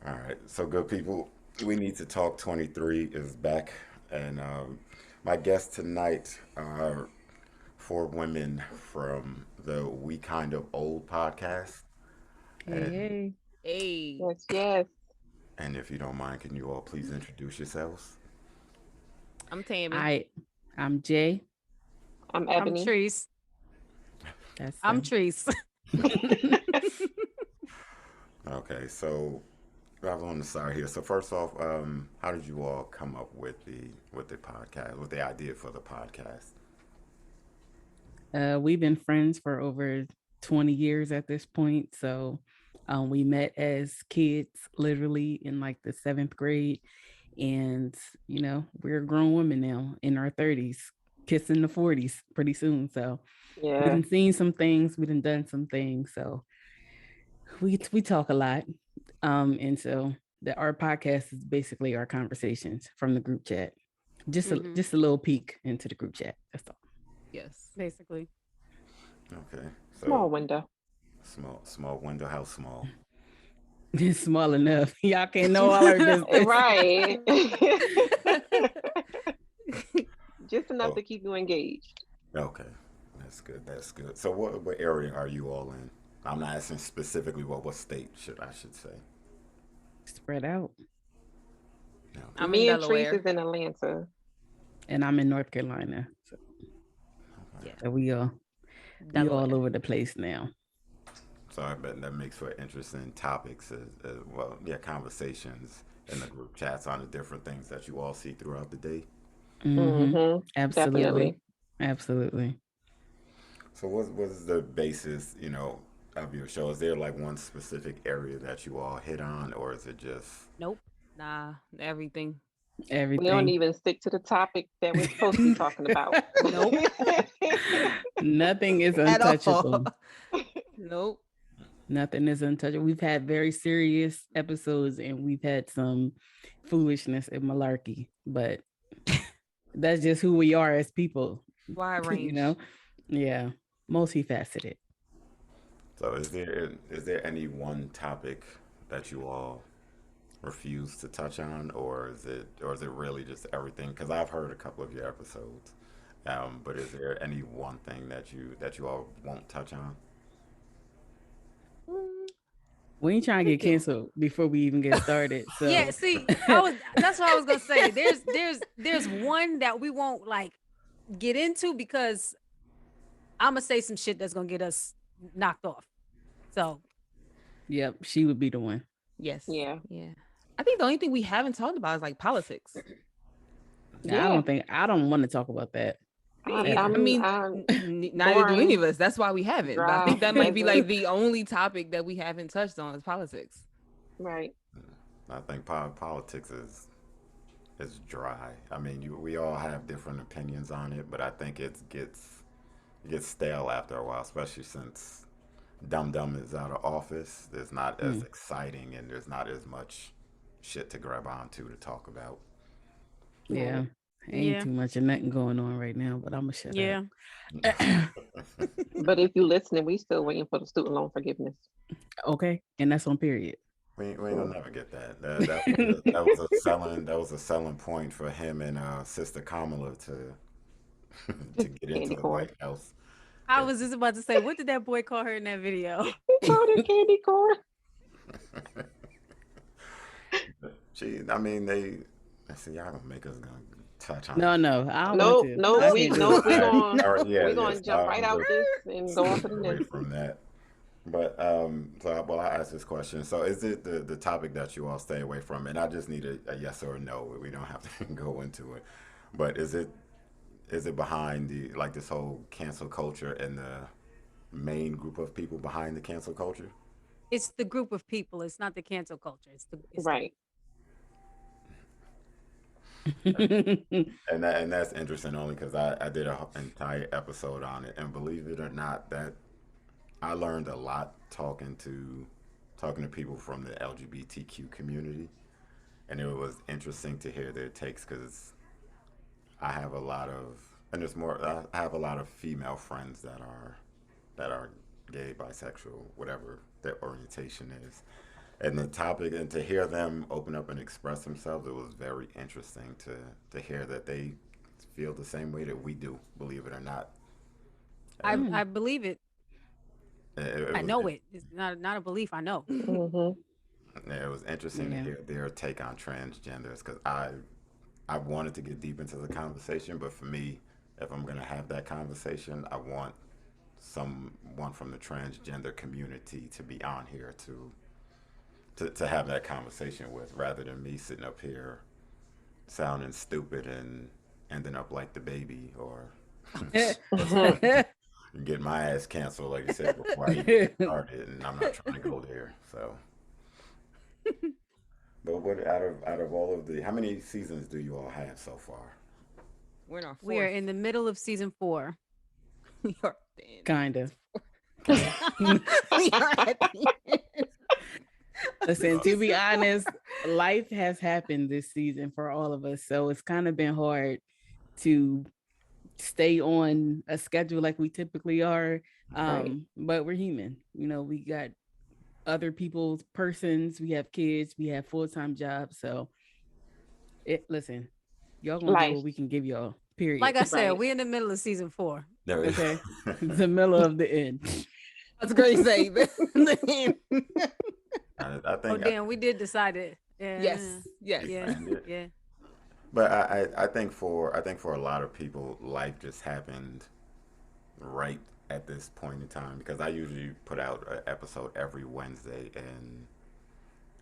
All right, so good people, we need to talk 23 is back, and my guests tonight are four women from the We Kind of Old podcast, Hey, and hey. Hey, Yes, yes. if you don't mind, can you all please introduce yourselves? I'm Tammy. I I'm Jay. I'm I'm Ebony. Treese. That's I'm Treese. Okay, so I was on the side here. So first off, how did you all come up with the podcast, with the idea for the podcast? we've been friends for over 20 years at this point. So we met as kids, literally in like the seventh grade. And, we're grown women now in our 30s, kissing the 40s pretty soon. So we Yeah. done seen some things, we done some things. So we talk a lot. And so our podcast is basically our conversations from the group chat. Just a hmm just a little peek into the group chat. That's all. Yes, basically. Okay, so Small window. small window, how small? It's small enough. Y'all can't know all our business. Right. Just enough Oh, to keep you engaged. okay, that's good. That's good. So what area are you all in? I'm not asking specifically what state should say. Spread out. Okay. I'm in Me and Treese Delaware. is in Atlanta. And I'm in North Carolina. So, Yeah, so we all Delaware. over the place now. So I bet that makes for interesting topics as well. Yeah, conversations in the group chats on the different things that you all see throughout the day. Mm-hmm. Mm-hmm. Yep. Absolutely. Definitely. Absolutely. So what is the basis, of your show? Is there like one specific area that you all hit on, or is it just Nope. Nah. Everything. We don't Everything. even stick to the topic that we're supposed to be talking about. Nope. Nothing is At all. untouchable. Nope. Nothing is untouchable. We've had very serious episodes and we've had some foolishness and malarkey, but that's just who we are as people, Wide you range. know? Yeah. Multifaceted. so? Is there any one topic that you all refuse to touch on, or is it really just everything? Because I've heard a couple of your episodes, but is there any one thing that you all won't touch on? Mm, We ain't trying to get Thinking. canceled before we even get started. Yeah. So See, I was. That's what I was gonna say. There's one that we won't like get into because I'm gonna say some shit that's gonna get us knocked off. So yep, she would be the one. yes. Yeah. Yeah. I think the only thing we haven't talked about is like politics. Yeah. I don't want to talk about that Me ever. I mean, I'm neither do any boring, of us. That's why we haven't. But I dry, think that might be like basic. the only topic that we haven't touched on is politics. Right. I think politics is dry. I mean, we all have different opinions on it, but I think it gets stale after a while, especially since Dum Dum is out of office. There's not as Mm, exciting, and there's not as much shit to grab onto to talk about. yeah. Right. Ain't Yeah. too much of nothing going on right now, but I'm gonna shut Yeah. up. But if you listening, we still waiting for the student loan forgiveness. Okay. And that's on period. We ain't gonna never get that. That was a selling point for him and Sister Kamala to get into Candy the corn. White House. I was just about to say, what did that boy call her in that video? He called it candy corn. I mean, I see y'all gonna make us gonna touch on. No, I don't want Nope, to. nope. I Nope. We can't do nope. it. We All right, going all right, yeah, we yes. gonna jump right I'm out just this and go on to the away next. from that. But well, I asked this question. So, is it the topic that you all stay away from? And I just need a yes or a no. We don't have to go into it. But is it behind the like this whole cancel culture and the main group of people behind the cancel culture? It's the group of people. It's not the cancel culture. It's the Right. And that's interesting only because I did an entire episode on it, and believe it or not, that I learned a lot talking to people from the LGBTQ community, and it was interesting to hear their takes because I have a lot of and there's more. I have a lot of female friends that are gay, bisexual, whatever their orientation is, and the topic, and to hear them open up and express themselves, it was very interesting to hear that they feel the same way that we do, believe it or not. I Mm. I believe it. It I was know it. It's not a belief. I know. Hmm. it was interesting to Yeah. hear their take on transgenders because I wanted to get deep into the conversation, but for me, if I'm gonna have that conversation, I want someone from the transgender community to be on here to have that conversation with, rather than me sitting up here sounding stupid and ending up like the baby or getting my ass canceled, like you said, before I even started, and I'm not trying to go there. So, but what out of all of the, how many seasons do you all have so far? We're in our We are fourth. in the middle of season 4. We are at the end. Kind of. We are at the end. Listen, to be honest, life has happened this season for all of us. So it's kind of been hard to stay on a schedule like we typically are. Right. But we're human. You know, we got other people's persons, we have kids, we have full-time jobs. So listen, y'all gonna get Life. what we can give y'all. Period. Like I said, Right. we're in the middle of season 4. No, Okay. The middle of the end. That's great say. The end. I Oh think, damn, we did decide it. Yeah. Yes. Yes. Yeah. Yeah. Yeah. but I think for a lot of people, life just happened right at this point in time because I usually put out an episode every Wednesday, and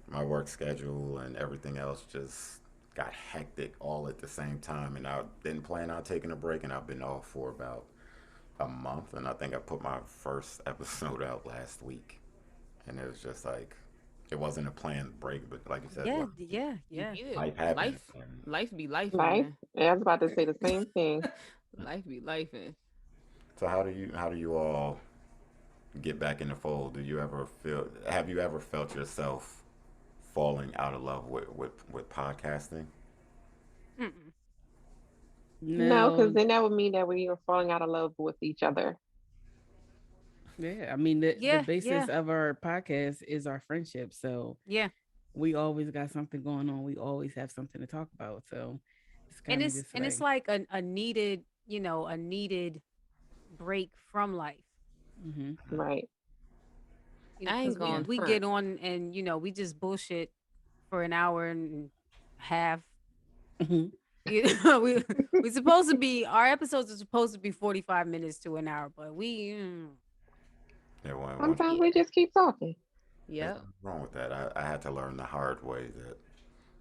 my work schedule and everything else just got hectic all at the same time, and I didn't plan on taking a break, and I've been off for about a month, and I think I put my first episode out last week, and it was just like it wasn't a planned break, but like you said, Yeah. life, Yeah. Yeah. Yeah. life happened. Life. And Life be life. Life. Yeah, I was about to say the same thing. Life be life. And so how do you all get back in the fold? Have you ever felt yourself falling out of love with podcasting? Mm-mm. No, because No, then that would mean that we are falling out of love with each other. yeah, I mean the Yeah. basis Yeah. of our podcast is our friendship. So Yeah. we always got something going on. We always have something to talk about. So it's And kind of just it's like, like a needed, a needed break from life. mhm. Right. I ain't Because going we front. get on and we just bullshit for an hour and a half. Mhm. We supposed to be, our episodes are supposed to be 45 minutes to an hour, but Yeah, once Sometimes we just keep talking. there's yep. nothing wrong with that. I had to learn the hard way that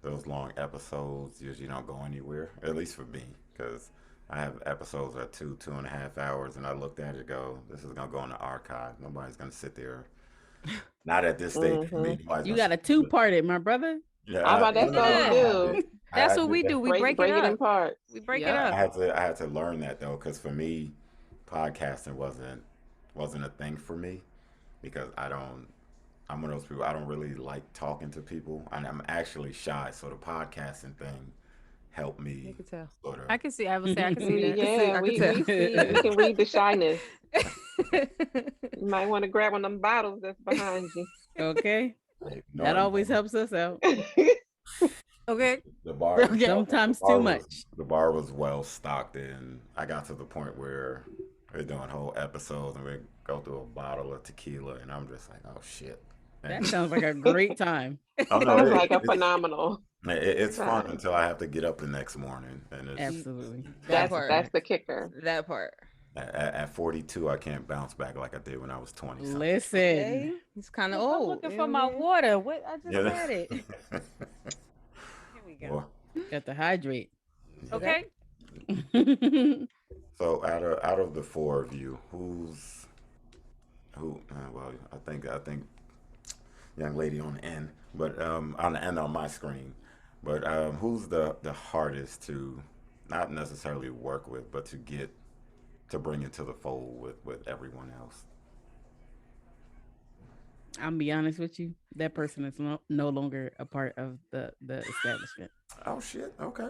those long episodes usually don't go anywhere, at least for me, because I have episodes that are 2.5 hours, and I looked at it and go, this is going to go in the archive. Nobody's going to sit there. Not at this stage for me. Nobody's You gonna got a sit there. two-parted, my brother. Yeah, How about that's all we do? that's I what we did do. that. We break break it it in up. parts. We break it Yep. up. I had to learn that though, because for me, podcasting wasn't a thing for me because I'm one of those people. I don't really like talking to people, and I'm actually shy. So the podcasting thing helped You me can tell. sort of. I can see. I would say I can see that. Yeah, I we can see. tell. We can read the shyness. You might want to grab one of them bottles that's behind you. Okay. Like, That always helps us out. Okay. The bar. Okay. Sometimes the bar too was- much. The bar was well stocked, and I got to the point where we're doing whole episodes, and we go through a bottle of tequila, and I'm just like, oh shit. That And, sounds like a great time. oh, no, Sounds it- like a it's- phenomenal. It's fun time. until I have to get up the next morning, and it's Absolutely. That That's part. that's the kicker. That part. at 42, I can't bounce back like I did when I was 20. something. Listen. Okay. It's kind of I'm old. looking you for know my what I mean? water. What I just Yeah. had it. Here we go. Well, Got to hydrate. Okay. so out of the four of you, who? Well, I think young lady on the end, but on the end on my screen. But who's the hardest to not necessarily work with, but to bring into the fold with everyone else? I'll be honest with you. That person is no longer a part of the establishment. Oh shit. Okay.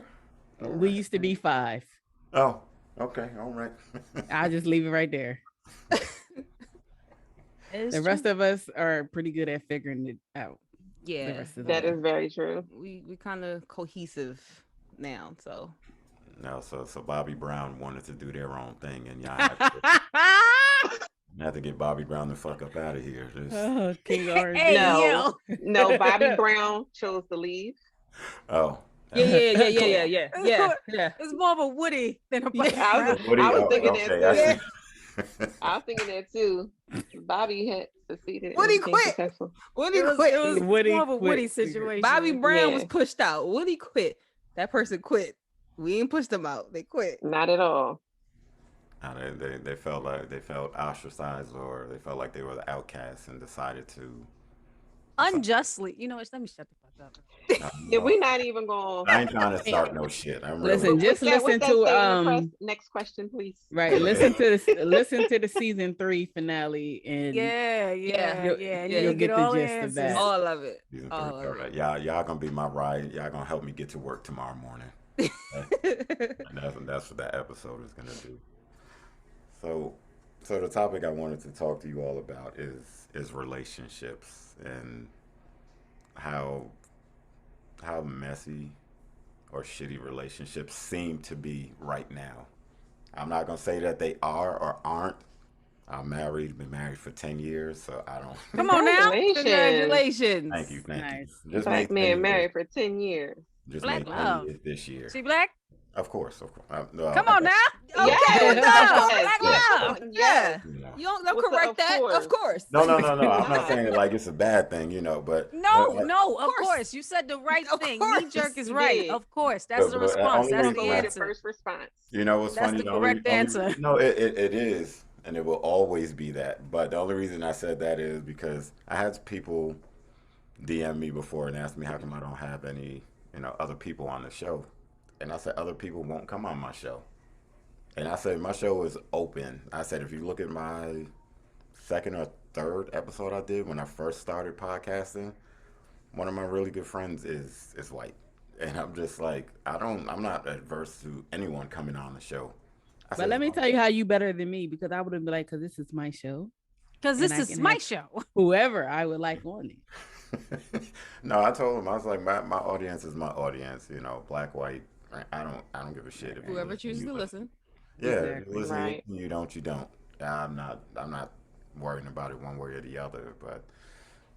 All We right. used to be 5. Oh. Okay. All right. I'll just leave it right there. The rest of us are pretty good at figuring it out. Yeah, rest of the That way. is very true. we kind of cohesive now. So No, so Bobby Brown wanted to do their own thing, and y'all had to get Bobby Brown the fuck up out of here. Just, Oh, King R&B. Hey, No, yo. no, Bobby Brown chose to leave. oh, yeah. It's more of a Woody than a Bobby I was, Brown. Woody, I was oh, thinking okay, that I too. see. I was thinking that too. Bobby had succeeded Woody and became quit. successful. Woody It quit. was Woody more of a Woody quit. situation. Bobby Brown was Yeah. pushed out. Woody quit. That person quit. We ain't pushed them out. They quit. Not at all. They felt like they felt ostracized, or they felt like they were the outcasts, and decided to. Unjustly. You know what? Let me shut the fuck up. Yeah, we're not even going. I ain't trying to start no shit. I'm really. Listen, just listen to Next question, please. right. Listen to the season 3 finale, and Yeah. You'll- And you'll you get get the all the gist of answers. that. All of it. Season All three. of it. Y'all gonna be my ride. Y'all gonna help me get to work tomorrow morning. And that's what that episode is gonna do. So the topic I wanted to talk to you all about is relationships, and how messy or shitty relationships seem to be right now. I'm not gonna say that they are or aren't. I'm married, been married for 10 years, so I don't. Come on now. Congratulations. Thank you. Nice. Just Black made 10 man years. married for 10 years. Just Black made 10 love. years this year. She black? Of course. Come on now. Okay, Yes. black love. Yeah. You know. You don't What's the correct of that. course? Of course. No. I'm not saying it like it's a bad thing, but No, of course. course. You said the right Of thing. course. Knee jerk is You right. did. Of course. That's the But the response. only That's reason the why- answer. First response. you know what's That's funny? the correct answer. No, it is, and it will always be that. But the only reason I said that is because I had people DM me before and ask me how come I don't have any, other people on the show, and I said other people won't come on my show, and I said my show is open. I said if you look at my second or third episode I did when I first started podcasting, one of my really good friends is white, and I'm just like I'm not adverse to anyone coming on the show. I But said, let me tell you how you better than me, because I wouldn't be like, because this is my show. Because And this I is can my have- show. Whoever I would like on it. No, I told him I was like my audience is my audience. Black, white. I don't give a shit if you Whoever listen, chooses you to listen. Yeah, Exactly. you listen. Right. You don't. You don't. I'm not worrying about it one way or the other. But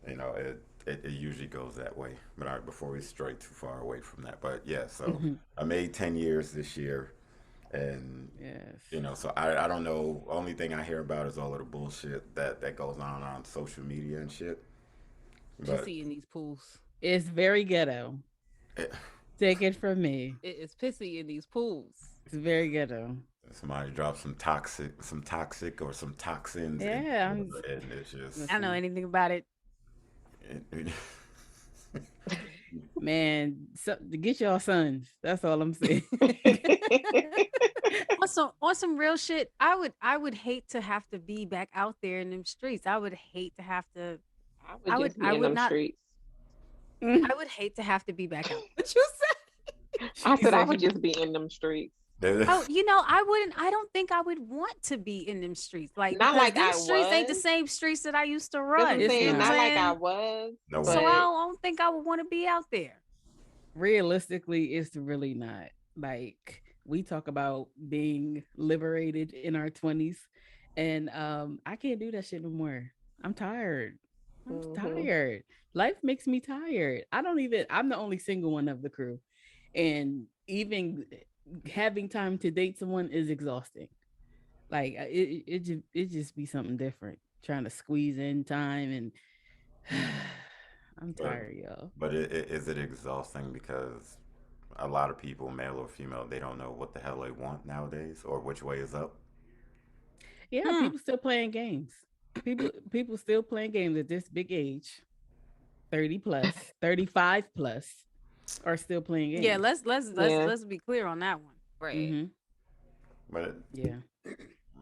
it usually goes that way. But all right, before we stray too far away from that. But yeah, so I made 10 years this year, and Yes. so I don't know. Only thing I hear about is all of the bullshit that goes on social media and shit. But Pissy in these pools. It's very ghetto. it, Take it from me. It is pissy in these pools. It's very ghetto. somebody drops some toxic or some toxins. Yeah, and it's just I don't know anything about it. Man, so, get y'all sons. That's all I'm saying. On some real shit, I would hate to have to be back out there in them streets. I would hate to have to. I would I be in would them not- streets. I would hate to have to be back out. What you said? I said I would just be in them streets. Oh, I don't think I would want to be in them streets. Like, Not because like them I streets ain't the was. same streets that I used to That's run. what I'm It's saying. You know not. what Not I'm like I saying? was. No So way. I don't think I would want to be out there. Realistically, it's really not. Like, we talk about being liberated in our 20s, and I can't do that shit no more. I'm tired. I'm Mhm. tired. Life makes me tired. I'm the only single one of the crew, and even having time to date someone is exhausting. Like, it just be something different, trying to squeeze in time, and I'm tired, y'all. But is it exhausting because a lot of people, male or female, they don't know what the hell they want nowadays or which way is up? Yeah, Hmm. people still playing games. People still playing games at this big age. 30 plus, 35 plus are still playing games. Yeah, let's Yeah. let's be clear on that one. Right. Mhm. But Yeah.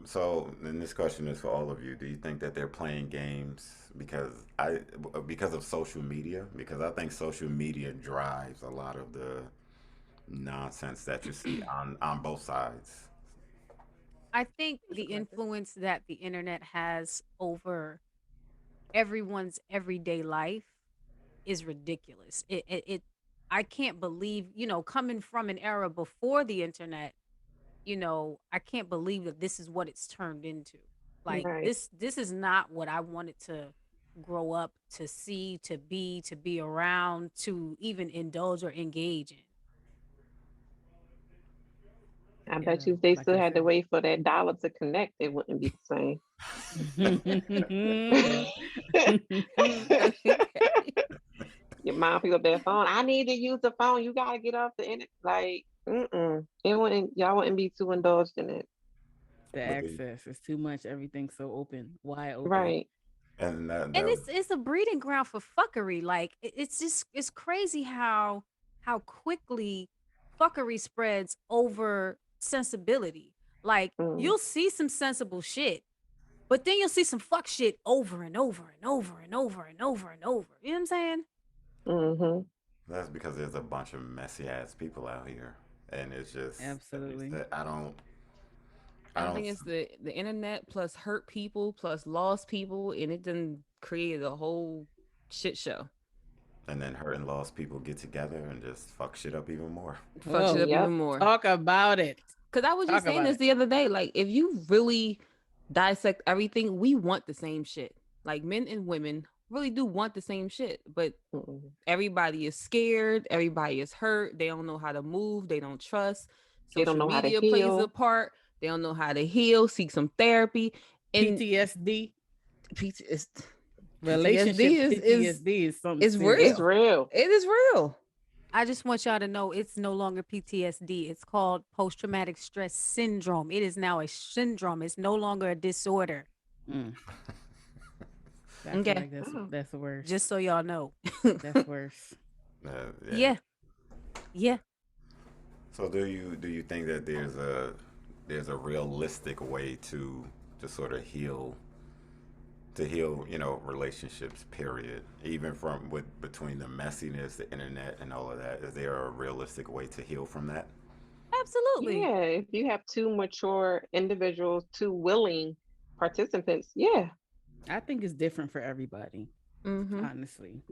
so, and this question is for all of you. Do you think that they're playing games because of social media? Because I think social media drives a lot of the nonsense that you see on both sides. I think the influence that the internet has over everyone's everyday life is ridiculous. I can't believe, coming from an era before the internet, I can't believe that this is what it's turned into. Like Right. this is not what I wanted to grow up to see, to be around, to even indulge or engage in. I Yeah, bet you if they like still I had to said. wait for that dollar to connect, it wouldn't be the same. Your mom pick up that phone. I need to use the phone. You gotta get off the internet. Like, it wouldn't. Y'all wouldn't be too indulged in it, The But access is too much. Everything's so open, wide open. right? and And it's a breeding ground for fuckery. Like it's crazy how quickly fuckery spreads over sensibility. Like Mm, you'll see some sensible shit, but then you'll see some fuck shit over and over and over and over and over and over. You know what I'm saying? mm-hmm. that's because there's a bunch of messy ass people out here, and it's just Absolutely. I don't. I I don't. think it's the internet plus hurt people plus lost people, and it done created a whole shit show. And then hurt and lost people get together and just fuck shit up even more. Fuck shit up Yep. even more. Talk about it. Because I was just Talk saying about this it. the other day. Like, if you really dissect everything, we want the same shit. Like, men and women really do want the same shit, but Mm-mm. everybody is scared. Everybody is hurt. They don't know how to move. They don't trust. They don't Social know how to media plays a heal. part. They don't know how to heal. Seek some therapy. And PTSD, PTSD relationship PTSD is something is serious. real. It's real. It is real. I just want y'all to know it's no longer PTSD. It's called post traumatic stress syndrome. It is now a syndrome. It's no longer a disorder. Mm. I Okay. feel like that's worse. Just so y'all know. That's worse. Yeah. Yeah. So do you think that there's a realistic way to sort of heal relationships, period, even from between the messiness, the internet, and all of that? Is there a realistic way to heal from that? Absolutely. Yeah, if you have two mature individuals, two willing participants, yeah. I think it's different for everybody, honestly.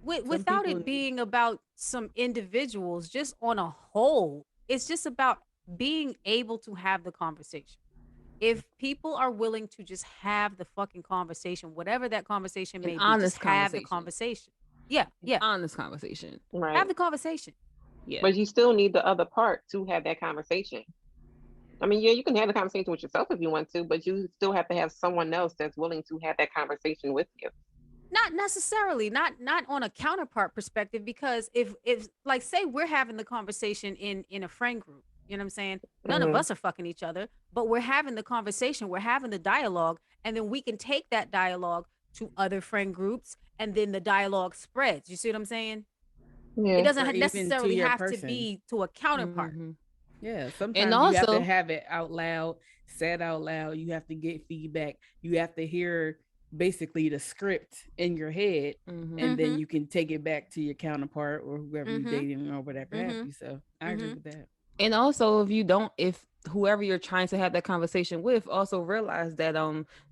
Without people it being about some individuals, just on a whole, it's just about being able to have the conversation. If people are willing to just have the fucking conversation, whatever that conversation An may be, honest just have the conversation. conversation. Yeah, yeah. Honest conversation. Right. Have the conversation. Yeah. But you still need the other part to have that conversation. I mean, yeah, you can have the conversation with yourself if you want to, but you still have to have someone else that's willing to have that conversation with you. Not necessarily, not on a counterpart perspective, because if like say we're having the conversation in a friend group, you know what I'm saying? None of Mhm. us are fucking each other, but we're having the conversation, we're having the dialogue, and then we can take that dialogue to other friend groups, and then the dialogue spreads. You see what I'm saying? Yeah. It doesn't Or even to necessarily your have to person. be to a counterpart. Mhm. Yeah, sometimes And you have also- to have it out loud, said out loud. You have to get feedback. You have to hear basically the script in your head, Mhm. and then Mhm. you can take it back to your counterpart or whoever Mhm. you're dating or whatever have Mhm. you. So I agree Mhm. with that. And also, if whoever you're trying to have that conversation with, also realize that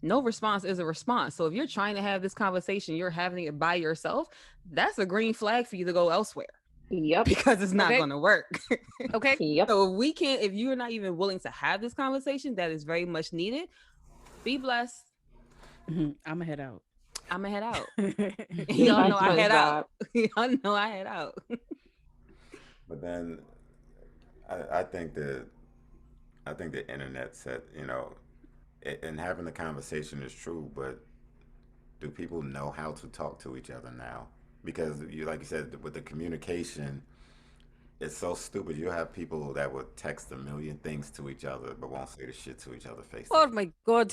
no response is a response. So if you're trying to have this conversation, you're having it by yourself, that's a green flag for you to go elsewhere Yep. because it's not Okay. going to work. Okay? Yep. So if you're not even willing to have this conversation, that is very much needed. Be blessed. I'm gonna head out. I'm gonna head out. Be Y'all like know I head out. SpongeBob. Y'all know I head out. But then I think that the internet said, and having the conversation is true, but do people know how to talk to each other now? Because like you said, with the communication, it's so stupid. You have people that would text a million things to each other, but won't say the shit to each other face to Oh face. my god.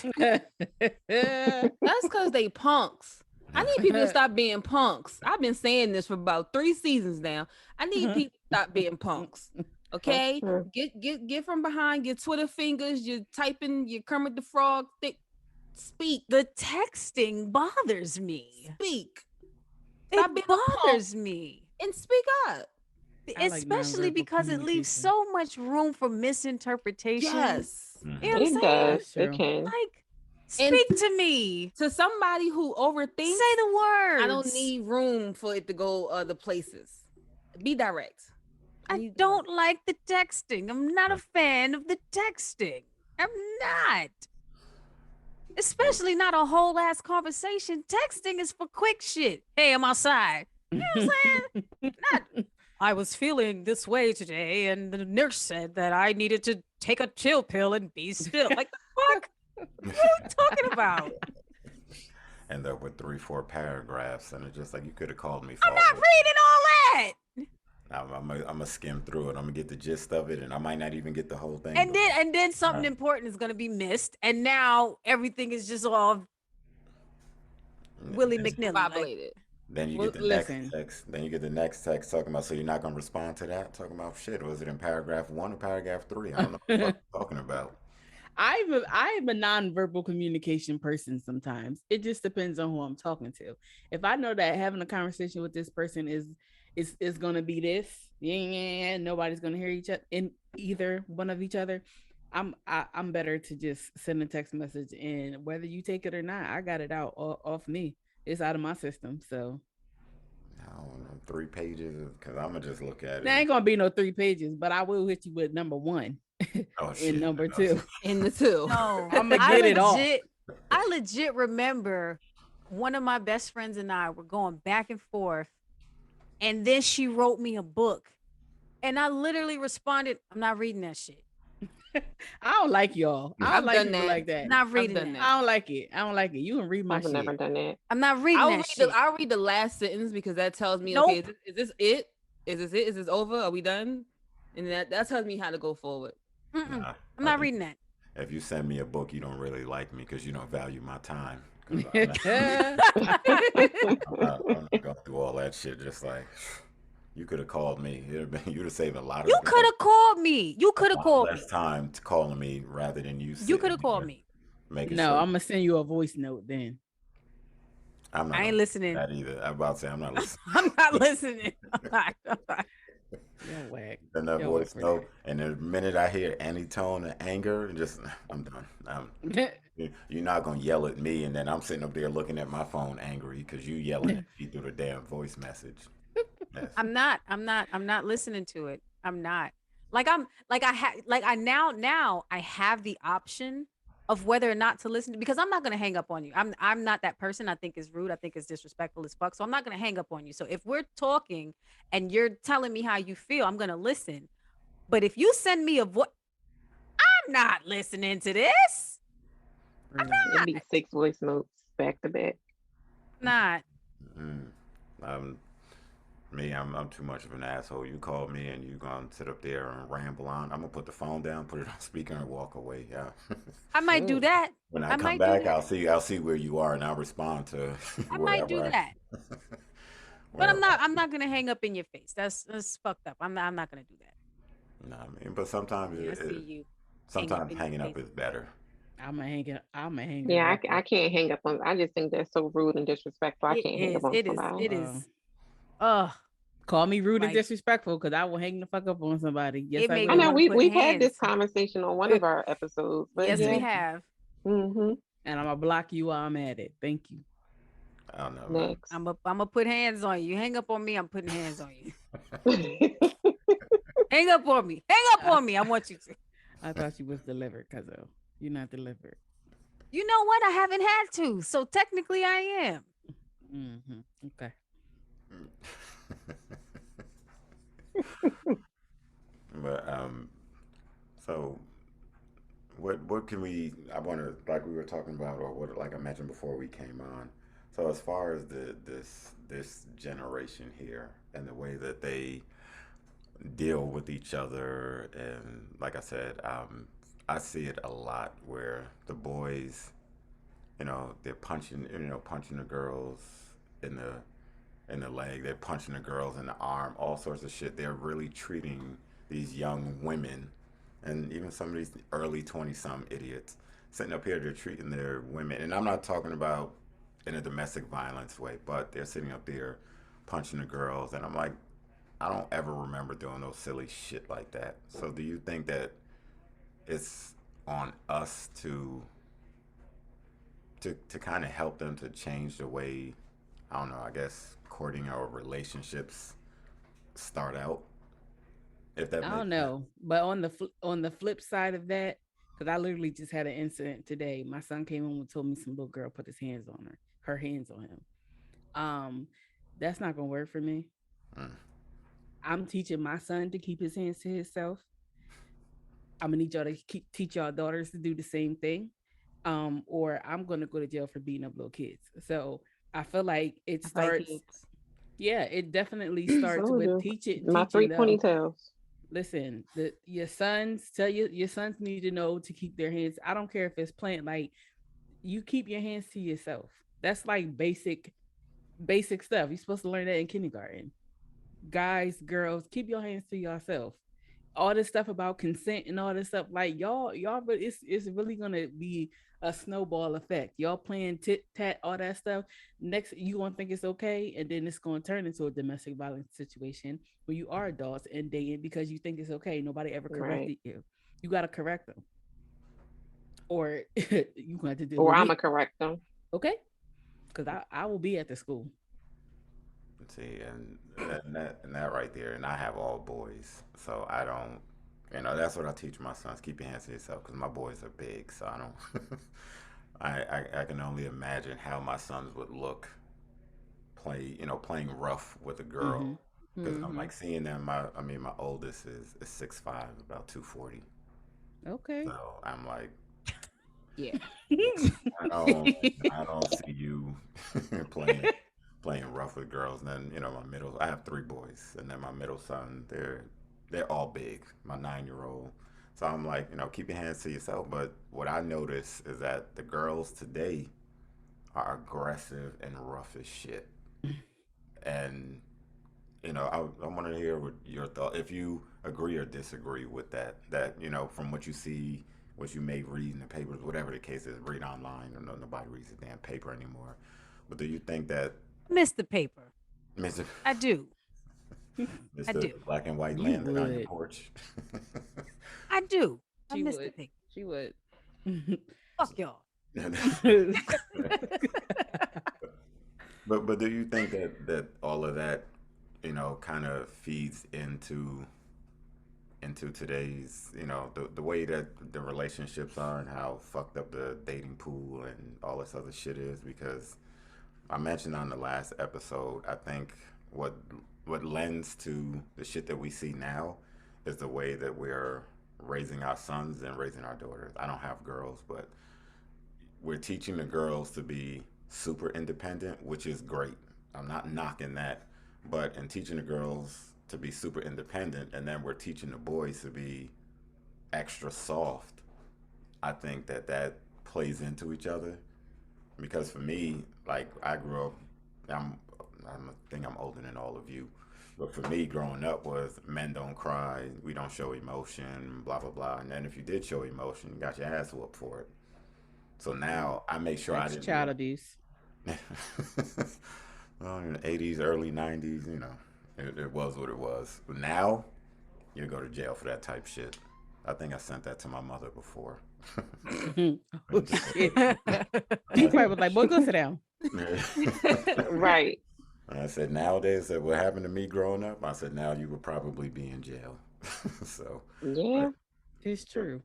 That's because they punks. I need people to stop being punks. I've been saying this for about 3 seasons now. I need people to stop being punks. Okay, true. get from behind your Twitter fingers. You're typing your Kermit the Frog. Speak, The texting bothers me. speak. Stop It being a punk bothers me. and speak up. I like Especially nonverbal because it leaves communication. so much room for misinterpretation. Yes. You know what I'm It saying? does. That's true. It can. Like, And Speak to me. to somebody who overthinks, Say the words. I don't need room for it to go other places. Be direct. I don't like the texting. I'm not a fan of the texting. I'm not. Especially not a whole ass conversation. Texting is for quick shit. Hey, I'm outside. You know what I'm saying? Not, I was feeling this way today, and the nurse said that I needed to take a chill pill and be still. Like, the fuck? What are you talking about? End up with 3-4 paragraphs, and it's just like, you could have called me. I'm not reading all that. I'm gonna skim through it. I'm gonna get the gist of it, and I might not even get the whole thing. And then something important is gonna be missed, and now everything is just all Willie McNally. Populated. Then you get the next text. Then you get the next text talking about, so you're not gonna respond to that? Talking about shit. Was it in paragraph 1 or paragraph 3? I don't know what you're talking about. I'm a non-verbal communication person sometimes. It just depends on who I'm talking to. If I know that having a conversation with this person is gonna be this, yeah, nobody's gonna hear each other in either one of each other, I'm better to just send a text message, and whether you take it or not, I got it out off me. It's out of my system. So I don't know, 3 pages, because I'm gonna just look at it. There ain't gonna be no 3 pages, but I will hit you with number 1 and number 2. In the 2. No, I'm gonna get it all. I legit remember one of my best friends and I were going back and forth, and then she wrote me a book, and I literally responded, "I'm not reading that shit." I don't like y'all. I don't like people like that. Not reading that. I don't like it. I don't like it. You can read my shit. I've never done that. I'm not reading that shit. I'll read the last sentence, because that tells me, Nope. okay, is this it? Is this it? Is this over? Are we done? And that tells me how to go forward. I'm not reading that. If you send me a book, you don't really like me, because you don't value my time. I'm not going through all that shit. Just like, you could have called me. You'd have saved a lot of. You could have called me. You could have called me. Less time to calling me rather than you. You could have called me. No, I'm gonna send you a voice note then. I ain't listening. That either. I'm about to say, I'm not listening. I'm not listening. You're whack. And that voice note, and the minute I hear any tone of anger, I'm done. You're not gonna yell at me, and then I'm sitting up there looking at my phone angry because you yelling at me through the damn voice message. Yes. I'm not listening to it. I'm not. Now I have the option of whether or not to listen to, because I'm not going to hang up on you. I'm not that person. I think it's rude. I think it's disrespectful as fuck. So I'm not going to hang up on you. So if we're talking and you're telling me how you feel, I'm going to listen. But if you send me a voice, I'm not listening to this. I'm not. It'd be 6 voice notes back to back. Not. I'm too much of an asshole. You call me and you gonna sit up there and ramble on. I'm gonna put the phone down, put it on speaker, and walk away. Yeah. I might do that. When I come back, I'll see where you are, and I'll respond to. I might do that. But I'm not gonna hang up in your face. That's fucked up. I'm not gonna do that. No, I mean, but sometimes sometimes hanging up is better. I'm gonna hang. Yeah, I can't hang up on. I just think that's so rude and disrespectful. I can't hang up on somebody. It is. Call me rude and disrespectful, because I will hang the fuck up on somebody. Yes, I know we've had this conversation on one of our episodes. But yes, we have. Mm-hmm. And I'm gonna block you while I'm at it. Thank you. I don't know. Next. I'm gonna put hands on you. Hang up on me. I'm putting hands on you. Hang up on me. Hang up on me. I want you to. I thought you was delivered, Cuzzo. You're not delivered. You know what? I haven't had to, so technically I am. Mm-hmm. Okay. But so what can we? I want to, like we were talking about, or what, like I mentioned before we came on. So as far as this generation here and the way that they deal with each other, and like I said, I see it a lot where the boys, they're punching the girls in the leg, they're punching the girls in the arm, all sorts of shit. They're really treating these young women, and even some of these early 20-some idiots sitting up here, they're treating their women, and I'm not talking about in a domestic violence way, but they're sitting up there punching the girls, and I'm like, I don't ever remember doing no silly shit like that. So do you think that it's on us to to kind of help them to change the way, I don't know, I guess courting or relationships start out, if that I makes don't sense. know, but on the flip side of that, because I literally just had an incident today. My son came home and told me some little girl put his hands on her hands on him. Um, that's not gonna work for me. Mm. I'm teaching my son to keep his hands to himself. I'm gonna need y'all to teach y'all daughters to do the same thing. Or I'm gonna go to jail for beating up little kids. So I feel like it Fight starts. kids. Yeah, it definitely starts So with do my teaching three them. ponytails. Listen, your sons tell your sons need to know to keep their hands. I don't care if it's playing, like, you keep your hands to yourself. That's like basic stuff. You're supposed to learn that in kindergarten. Guys, girls, keep your hands to yourself. All this stuff about consent and all this stuff, like y'all, but it's really gonna be a snowball effect. Y'all playing tit tat, all that stuff. Next, you gonna think it's okay, and then it's gonna turn into a domestic violence situation where you are adults and dating because you think it's okay. Nobody ever Right. corrected you. You gotta correct them, or you gonna have to deal Or with I'ma me. correct them. Okay, because I will be at the school. See, and that right there, and I have all boys, so I don't, that's what I teach my sons: keep your hands to yourself, because my boys are big, so I don't. I can only imagine how my sons would look playing rough with a Mm-hmm. girl, because I'm Hmm. like seeing them. My oldest is 6'5", about 240, Okay. so I'm like, Yeah. I don't I don't see you playing playing rough with girls. And then I have three boys, and then my middle son, they're all big. My 9-year old. So I'm like, keep your hands to yourself. But what I notice is that the girls today are aggressive and rough as shit. And I want to hear what your thought, if you agree or disagree with that. That from what you see, what you may read in the papers, whatever the case is, read online. Or nobody reads the damn paper anymore. But do you think that Miss the paper. Mr. I do. I Mr. do. Black and White You landed on your would. porch? I do. I She miss the would. paper. She would. Fuck y'all. But do you think that all of that, kind of feeds into today's, the way that the relationships are and how fucked up the dating pool and all this other shit is? Because I mentioned on the last episode, I think what what lends to the shit that we see now is the way that we're raising our sons and raising our daughters. I don't have girls, but we're teaching the girls to be super independent, which is great. I'm not knocking that, but in teaching the girls to be super independent, and then we're teaching the boys to be extra soft. I think that plays into each other, because for me, like, I grew up. I think I'm older than all of you, but for me, growing up was men don't cry, we don't show emotion, blah blah blah. And then if you did show emotion, you got your ass whooped for it. So now I make sure I That's didn't child abuse. well, in the 80s, early 90s, it was what it was. But now, you go to jail for that type shit. I think I sent that to my mother before. Oh shit. She probably was like, boy, go sit down. Right. I said, nowadays, that what happened to me growing up, I said, now you would probably be in jail. So, Yeah. but, It's true.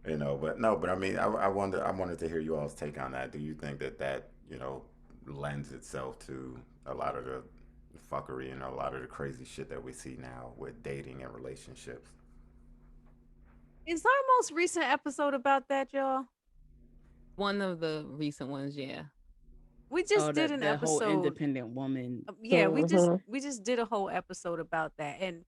but no, but I mean, I wanted to hear you all's take on that. Do you think that, lends itself to a lot of the fuckery and a lot of the crazy shit that we see now with dating and relationships? Is our most recent episode about that, y'all? One of the recent ones, yeah. We Oh, just did that an that whole episode. independent woman. Yeah, Hmm. we just did a whole episode about that. And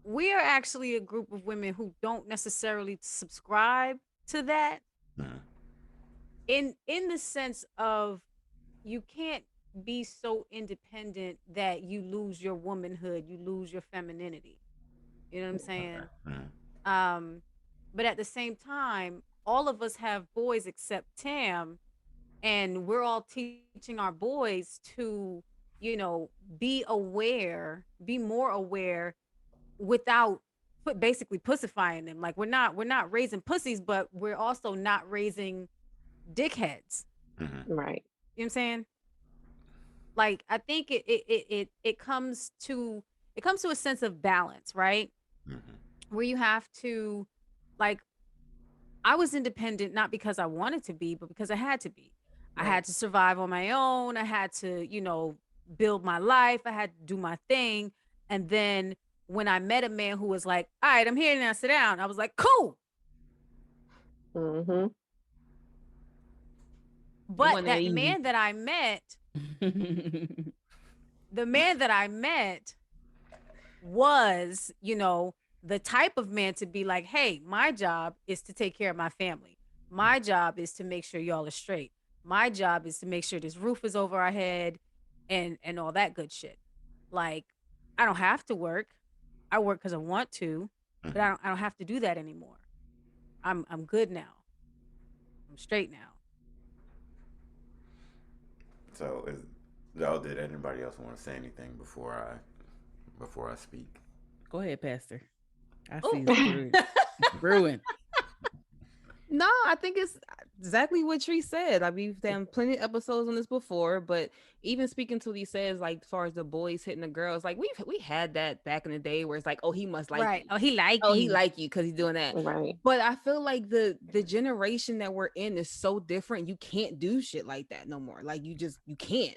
we are actually a group of women who don't necessarily subscribe to that Hmm. in the sense of you can't be so independent that you lose your womanhood, you lose your femininity. You know what I'm Okay. saying? Hmm. Um, but at the same time, all of us have boys except Tam, and we're all teaching our boys to, be aware, be more aware without basically pussifying them. Like we're not raising pussies, but we're also not raising dickheads. Mhm. Right. You know what I'm saying? Like I think it comes to a sense of balance, right? Mhm. Where you have to, like, I was independent not because I wanted to be, but because I had to be. I Right. had to survive on my own. I had to, build my life. I had to do my thing. And then when I met a man who was like, "All right, I'm here now, sit down," I was like, "Cool." Mm-hmm. It But wasn't that that easy. man that I met, the man that I met was, the type of man to be like, "Hey, my job is to take care of my family. My job is to make sure y'all are straight. My job is to make sure this roof is over our head and all that good shit." Like, I don't have to work. I work cuz I want to, but Mhm. I don't have to do that anymore. I'm good now. I'm straight now. So, no, did anybody else want to say anything before I speak? Go ahead, Pastor. I see Oh. it's brewing. It's brewing. No, I think it's exactly what Tree said. Like we've done plenty of episodes on this before, but even speaking to what he says, like as far as the boys hitting the girls, like we had that back in the day where it's like, oh, he must like Right. you. Oh, he like Oh, he you. like you because he's doing that. Right. But I feel like the generation that we're in is so different. You can't do shit like that no more. Like you can't.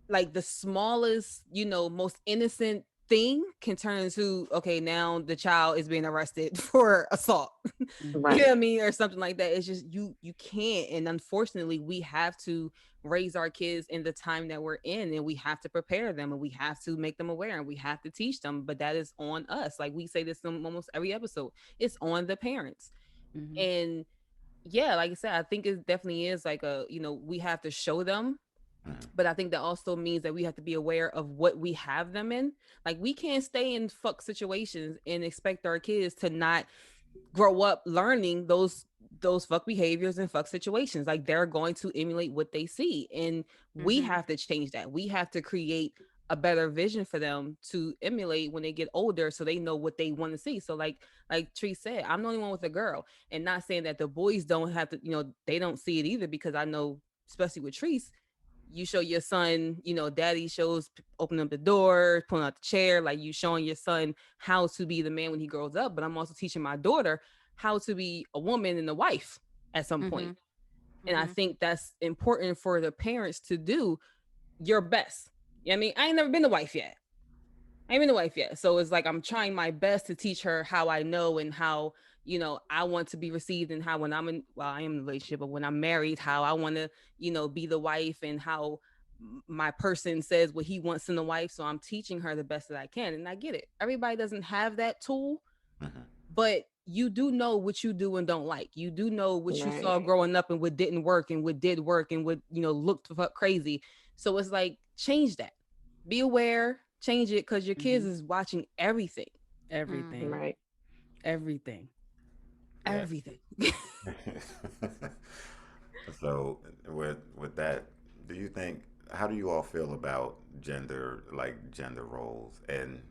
Like the smallest, most innocent thing can turn into, okay, now the child is being arrested for assault. You know Right. what I mean? Or something like that. It's just you can't. And unfortunately, we have to raise our kids in the time that we're in, and we have to prepare them, and we have to make them aware, and we have to teach them. But that is on us. Like we say this in almost every episode. It's on the parents. Mhm. And yeah, like I said, I think it definitely is like we have to show them, Mhm. but I think that also means that we have to be aware of what we have them in. Like we can't stay in fuck situations and expect our kids to not grow up learning those fuck behaviors and fuck situations. Like they're going to emulate what they see, and we Mhm. have to change that. We have to create a better vision for them to emulate when they get older, so they know what they want to see. So like Tree said, I'm the only one with a girl, and not saying that the boys don't have to, they don't see it either, because I know, especially with Trees, you show your son, daddy shows opening up the door, pulling out the chair, like you showing your son how to be the man when he grows up. But I'm also teaching my daughter how to be a woman and a wife at some point. Mhm. And I Mhm. think that's important for the parents to do your best. You know what I mean? I ain't never been a wife yet. I ain't been a wife yet. So it's like I'm trying my best to teach her how I know and how, I want to be received, and how when I am in a relationship, but when I'm married, how I want to, be the wife, and how my person says what he wants in the wife. So I'm teaching her the best that I can. And I get it. Everybody doesn't have that tool, Mhm. but you do know what you do and don't like. You do know what you Right. saw growing up and what didn't work and what did work and what, looked crazy. So it's like, change that. Be aware, change it, because your kids Mhm. is watching everything. Everything. Mhm. Right. Everything. Yeah. Everything. So with that, do you think how do you all feel about gender roles? And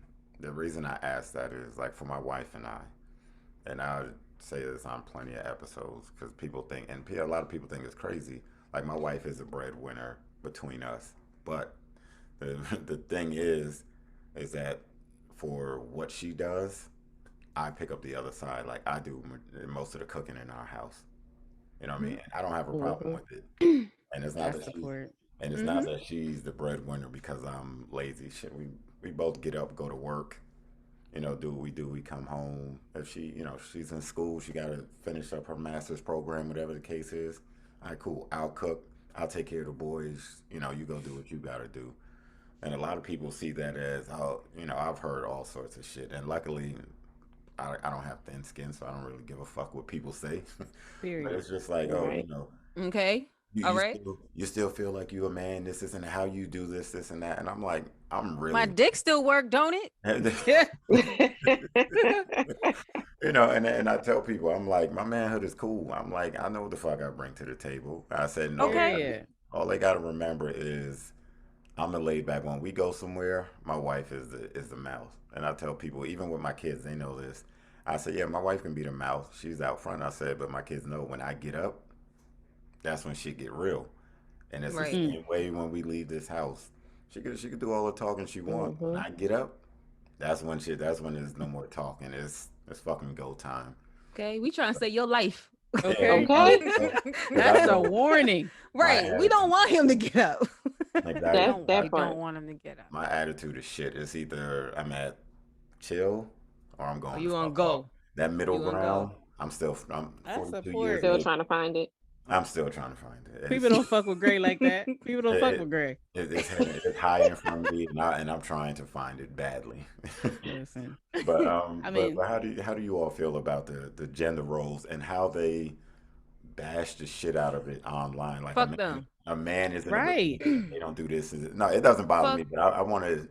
the reason I ask that is like for my wife and I say this on plenty of episodes because people think and a lot of people think it's crazy. Like my wife is a breadwinner between us, but the the thing is that for what she does, I pick up the other side. Like I do most of the cooking in our house. You know what I mean? Mhm. And I don't have a problem Mm-hmm. with it. And it's I not that support. she's the breadwinner because I'm lazy. Shit, we both get up, go to work, do what we do. We come home. If she's in school, she got to finish up her master's program, whatever the case is. All right, cool. I'll cook. I'll take care of the boys. You go do what you got to do. And a lot of people see that as, oh, I've heard all sorts of shit. And luckily, I don't have thin skin, so I don't really give a fuck what people say. But Period. it's just like, oh, Right. Okay. you, All you right. still you still feel like you a man. This isn't how you do this and that. And I'm like, I'm My really, dick still work, don't it? Yeah. and I tell people, I'm like, my manhood is cool. I'm like, I know what the fuck I bring to the table. I said, no, Okay. Period. all they got to remember is I'm the laid back one. We go somewhere, my wife is the mouse. And I tell people, even with my kids, they know this. I said, yeah, my wife can be the mouse. She's out front. I said, but my kids know when I get up, that's when shit get real. And it's the Right. same way when we leave this house. She could do all the talking she want. When I get up, that's when there's no more talking. It's fucking go time. Okay, we trying to say your life. Okay. Okay. That's a warning. Right. We don't want him to get up. Exactly. That's that You part. don't want him to get up. My attitude is shit. It's either I'm at chill or I'm going. You the gonna fuck go. off. That middle You gonna ground. go. I'm I 42 support years Still old. trying to find it. I'm still trying to find it. People don't fuck with Gray like that. People don't fuck with Gray. It's hiding from me, and I'm trying to find it badly. Listen. But I mean- but how do you all feel about the gender roles and how they bash the shit out of it online? Like Fuck them. a man is in a Right. relationship, they don't do this. No, it doesn't bother Fuck. me, but I want to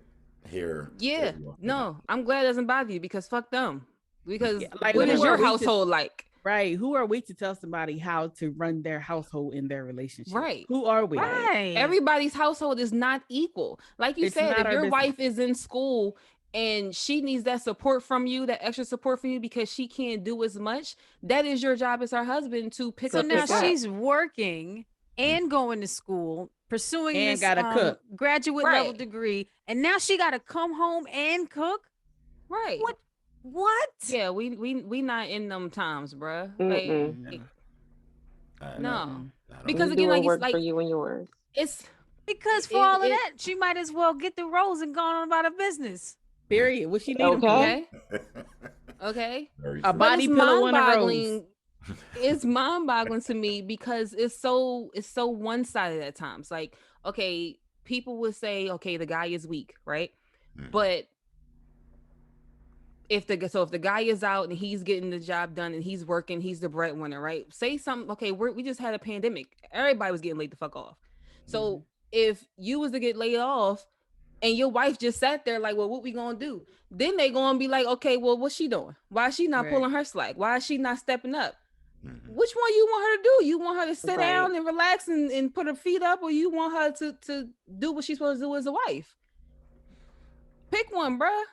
hear. Yeah. what you all think. No, I'm glad it doesn't bother you because fuck them. Because Yeah, like, what is who your are we to- household like? Right. Who are we to tell somebody how to run their household in their relationship? Right. Who are we? Right. Everybody's household is not equal. Like you It's said, not if our your business. wife is in school and she needs that support from you, that extra support from you because she can't do as much, that is your job as her husband to pick So up now the slack. she's working and going to school, pursuing And this gotta cook. graduate level Right. degree, and now she got to come home and cook. Right. What? Yeah, we not in them times, bruh. Mm-mm. Like, I no. don't- Because You again, do like what it's works like for you and yours. it's Because for It- all of it- that, she might as well get the rose and go on about her business. Period. What she need 'em for? Okay. okay. Very A true. body But pillow and a rose. mind-boggling. It's mind-boggling to me because it's so one-sided at times. Like, okay, people would say, okay, the guy is weak, right? Mhm. But if the guy is out and he's getting the job done and he's working, he's the breadwinner, right? Say something. Okay, we just had a pandemic. Everybody was getting laid the fuck off. So if you was to get laid off and your wife just sat there like, well, what we gonna do? Then they gonna be like, okay, well, what's she doing? Why is she not Right. pulling her slack? Why is she not stepping up? Mhm. Which one you want her to do? You want her to sit Right. down and relax and put her feet up, or you want her to do what she's supposed to do as a wife? Pick one, bruh.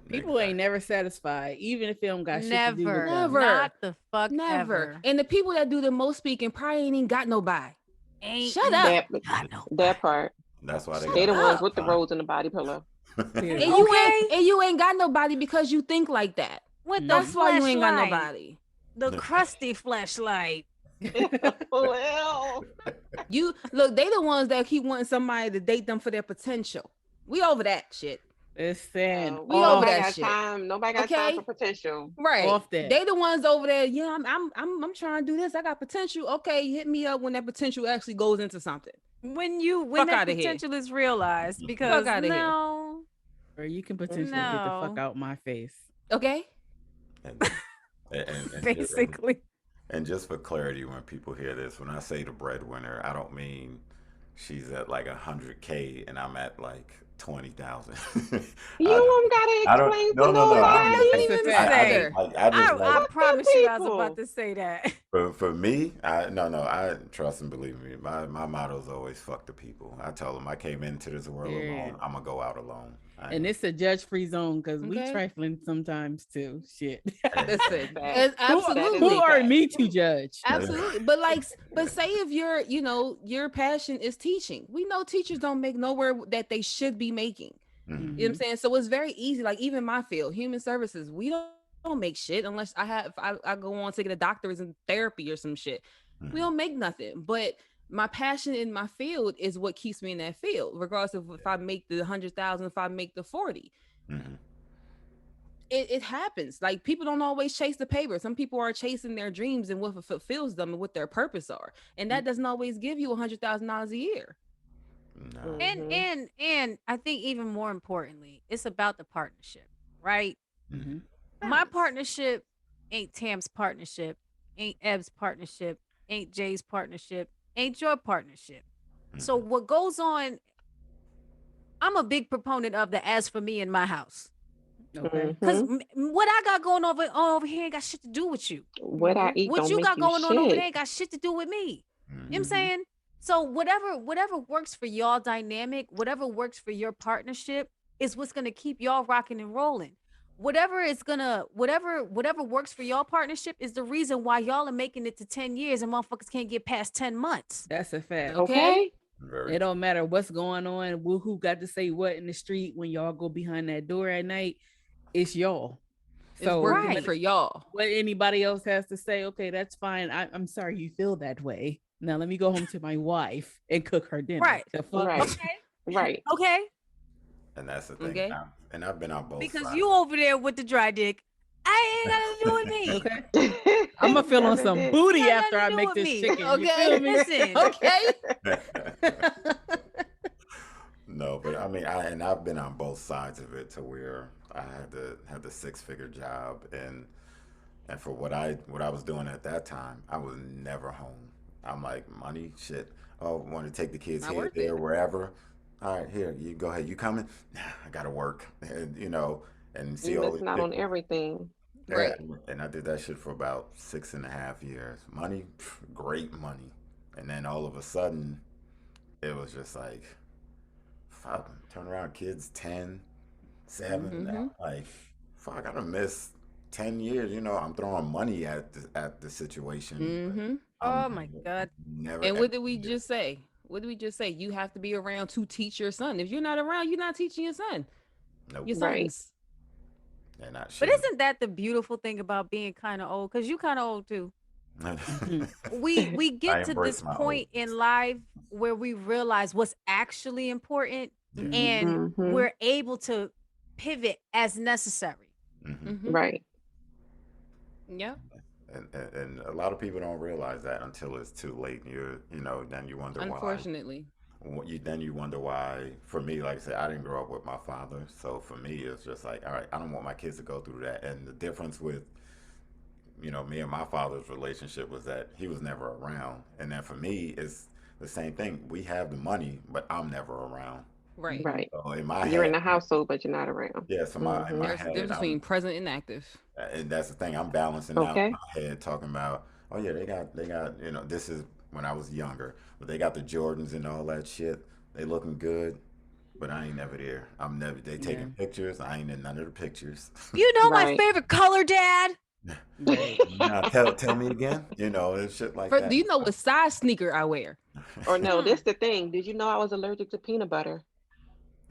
People ain't never satisfied, even if they don't got shit to do with Never. them. Never. Not the fuck Never. ever. And the people that do the most speaking probably ain't even got nobody. Ain't Shut up. That, that part. That's why They the got ones with the time. rose in the body pillow. Period. And you ain't got nobody because you think like that. With the That's why you ain't got fleshlight, nobody. The crusty fleshlight. Well, You look, they the ones that keep wanting somebody to date them for their potential. We over that shit. Listen, We over nobody that got shit. time. Nobody got Okay. time for potential. Right. Off that. They the ones over there. Yeah, I'm trying to do this. I got potential. Okay, hit me up when that potential actually goes into something. When Fuck that outta here. potential is realized, because outta here. no, or you can potentially get the fuck No. out my face. Okay. And basically. And just for clarity, when people hear this, when I say the breadwinner, I don't mean she's at like 100K and I'm at like 20,000. You don't gotta I don't- explain no, to no, no, nobody. I'm I didn't That's a even fact. say. I promise you, I was people. about to say that. For me, I trust and believe me. My motto is always fuck the people. I tell them I came into this world Yeah. alone. I'm gonna go out alone. And it's a judge-free zone because we Okay. trifling sometimes too. Shit. Listen, Fact. it's That is absolutely. Who are fact. me to judge? Absolutely. But say if your passion is teaching. We know teachers don't make nowhere that they should be making. Mhm. You know what I'm saying? So it's very easy. Like even my field, human services, we don't make shit unless I go on to get a doctorate in therapy or some shit. We don't make nothing. But my passion in my field is what keeps me in that field, regardless of if I make the 100,000, if I make the 40. Mhm. It happens. Like people don't always chase the paper. Some people are chasing their dreams and what fulfills them and what their purpose are. And that doesn't always give you $100,000 a year. No. And I think even more importantly, it's about the partnership, right? Mhm. My partnership ain't Tam's partnership, ain't Eb's partnership, ain't Jay's partnership, ain't your partnership. So what goes on, I'm a big proponent of the as for me in my house. Okay. Because what I got going over here ain't got shit to do with you. What I eat What don't you make got going on over shit. there ain't got shit to do with me. Mhm. You know what I'm saying? So whatever works for y'all dynamic, whatever works for your partnership is what's going to keep y'all rocking and rolling. whatever is gonna whatever works for y'all partnership is the reason why y'all are making it to 10 years and motherfuckers can't get past 10 months. That's a fact. Okay. Very It don't matter what's going on, who got to say what in the street when y'all go behind that door at night. It's y'all. It's So working Right. for y'all. what anybody else has to say, okay, that's fine. I'm sorry you feel that way. Now let me go home to my wife and cook her dinner. Right. The fuck? Right. Okay. Right. Okay. And that's the thing. Okay. And I've been on both Because sides. you over there with the dry dick. I ain't got to do with me. Okay. I'm gonna feel on some booty Got after I nothing to do make with this me. chicken. You Okay. feel me? Listen. Okay. No, but I mean, I've been on both sides of it to where I had the 6-figure job, and for what I was doing at that time, I was never home. I'm like, money, shit. Oh, want to take the kids Not here, worth there, it. wherever. All right, here, you go ahead. You coming? Nah, I gotta work, and and see You're all missing these out on pictures. everything. Yeah, Right. and I did that shit for about 6.5 years. Money, great money, and then all of a sudden, it was just like, fuck, turn around, kids 10, 7. Mm-hmm. Like, fuck, I done missed 10 years. I'm throwing money at the situation. Mm-hmm. Oh my God. Never. And what did ever we did. just say? What did we just say? You have to be around to teach your son. If you're not around, you're not teaching your son. Nope. Your Right. sons. They're not But shit. isn't that the beautiful thing about being kind of old? Because you kind of old too. We I get to embrace this my point in life where we realize what's actually important, Yeah. and Mhm. we're able to pivot as necessary. hmm Mm-hmm. Right. Yeah. And a lot of people don't realize that until it's too late. Then you wonder why. Unfortunately. Then you wonder why. For me, like I said, I didn't grow up with my father, so for me, it's just like, all right, I don't want my kids to go through that. And the difference with me and my father's relationship was that he was never around, and then for me, it's the same thing. We have the money, but I'm never around. Right. Right. So in my You're in head, the household, but you're not around. yeah. So in my Mhm. There's a head, difference between present and active. and that's the thing. I'm balancing out in Okay. my head, talking about, oh yeah, they got. This is when I was younger, but they got the Jordans and all that shit. They looking good, but I ain't never there. I'm never. They taking Yeah. pictures. I ain't in none of the pictures. You know my Right. favorite color, Dad? Right. Now tell me again. And shit like that. Do you know what size sneaker I wear? Or no, Hmm. this the thing. Did you know I was allergic to peanut butter?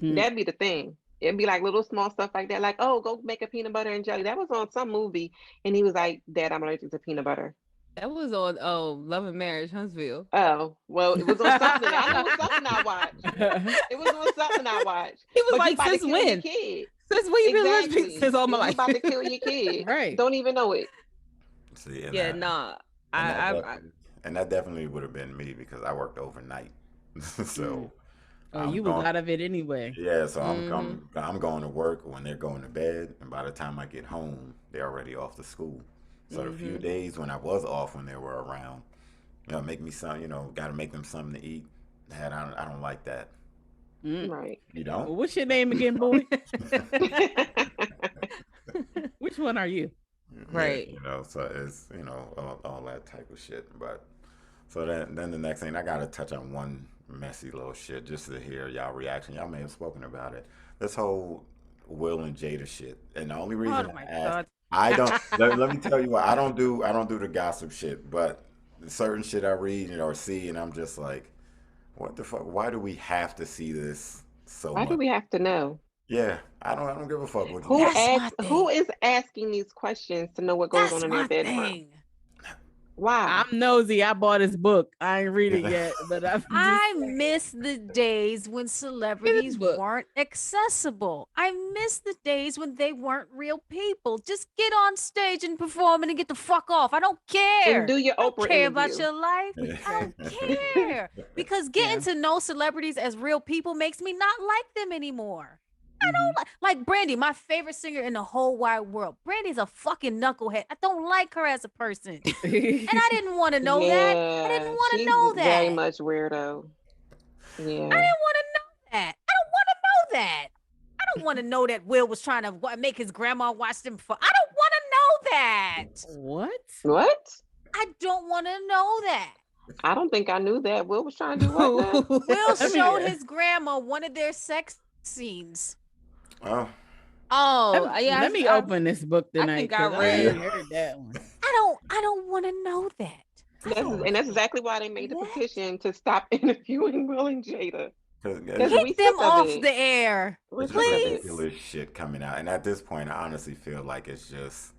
Mm. That'd be the thing. It'd be like little small stuff like that. Like, oh, go make a peanut butter and jelly. That was on some movie. And he was like, Dad, I'm allergic to peanut butter. That was on Love and Marriage, Huntsville. Oh, well, it was on something. I know it was something I watched. It was on something I watched. He was But you like, about to since kill your when? kid. Since when you been allergic? Exactly. Since all my You life. about to kill your kid. Right. Don't even know it. See, and Yeah, that, nah. and that I definitely, and that definitely would have been me because I worked overnight. So Oh, I'm you was going. out of it anyway. Yeah, so Mhm. I'm going to work when they're going to bed, and by the time I get home, they're already off to school. So the few Mhm. days when I was off when they were around, make me some, got to make them something to eat. Dad, I don't like that. Mm. Right. You Well, don't? what's your name again, boy? Which one are you? Yeah, Right. so it's all that type of shit. But so then the next thing I gotta touch on one messy little shit just to hear y'all reaction. Y'all may have spoken about it. This whole Will and Jada shit. And the only reason Oh my I asked, God. I don't let me tell you what, I don't do the gossip shit, but certain shit I read or see and I'm just like, what the fuck? Why do we have to see this so Why do much? we have to know? Yeah, I don't give a fuck what you Who That's my asks? Who thing. is asking these questions to know what goes That's on in their my bedroom? thing. Why? I'm nosy. I bought his book. I ain't read it yet, but I'm just I saying. miss the days when celebrities book. weren't accessible. I miss the days when they weren't real people. Just get on stage and perform and get the fuck off. I don't And care. do your I don't Oprah care about interview. your life. I don't care. Because getting to know celebrities as real people makes me not like them anymore. I don't like Brandy, my favorite singer in the whole wide world. Brandy's a fucking knucklehead. I don't like her as a person. And I didn't want to know that. I didn't Yeah, want to she's know very that. much weirdo. I Yeah. didn't want to know that. I don't want to know that. I don't want to know that Will was trying to make his grandma watch them for. I don't want to know that. What? What? I don't want to know that. I don't think I knew that. Will was trying to do what now? Will I mean, showed his grandma one of their sex scenes. Oh, Oh, yeah. Let me open this book tonight think I because I read- ain't heard that one. I don't want to know that. That's exactly why they made the What? petition to stop interviewing Will and Jada. Because Because Get them off the air, We're it's sick just of it. please. ridiculous shit coming out, and at this point, I honestly feel like it's just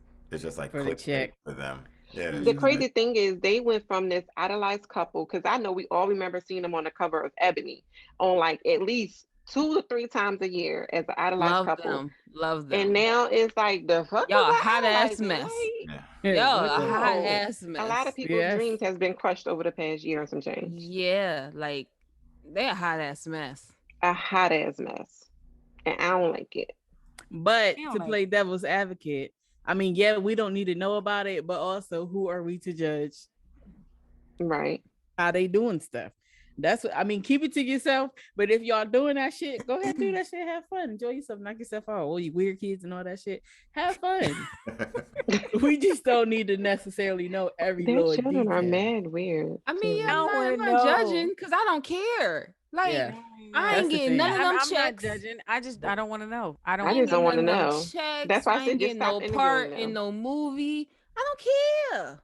like For the clickbait check. for them. Yeah. it's The just crazy like- thing is they went from this idolized couple, because I know we all remember seeing them on the cover of Ebony on like at least 2 to 3 times a year as an idolized Love couple. them. Love them. And now it's like the fuck Y'all was a hot ass idolizing, mess. right? yeah. Yo, What a the- hot No. ass mess. A lot of people's Yes. dreams has been crushed over the past year and some change. Yeah, like they're a hot ass mess. A hot ass mess. And I don't like it. But You don't to like play devil's advocate, I mean, yeah, we don't need to know about it, but also who are we to judge Right. how they doing stuff? That's what I mean. Keep it to yourself. But if y'all doing that shit, go ahead, do that shit. Have fun, enjoy yourself, knock yourself out. All you weird kids and all that shit. Have fun. We just don't need to necessarily know every Their little children are detail. mad weird. I mean, yeah, too. No I'm one not knows. judging because I don't care. Like, Yeah. I That's ain't the getting thing. none of them I'm not checks. judging. I don't want to know. I don't. I ain't just don't getting wanna none of them know. Checks. That's why I I said ain't just getting stop no interviewing part them. in no movie. I don't care.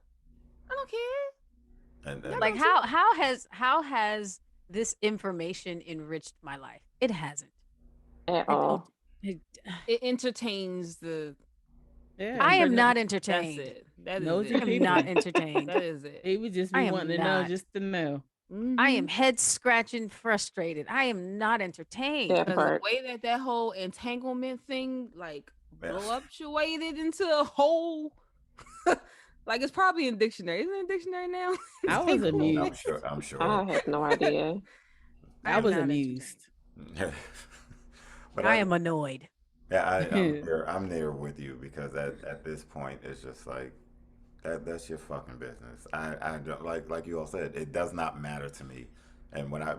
I don't care. and Like how has this information enriched my life? It hasn't. At all. It- It entertains the. Yeah, I am but not That's entertained. it. That is Nosy it. I am people. not entertained. That is it. they would just I be am wanting to know not. just to know. I am Mhm. head scratching frustrated. I am not entertained. That 'Cause part. the way that whole entanglement thing like Yeah. fluctuated into a whole like it's probably in dictionary. Isn't it in dictionary now? I was Entanglement. amused. I'm sure. I have no idea. I am was not amused. But I am annoyed. Yeah, I'm there with you because at this point it's just like that's your fucking business. I don't like you all said, it does not matter to me. And when I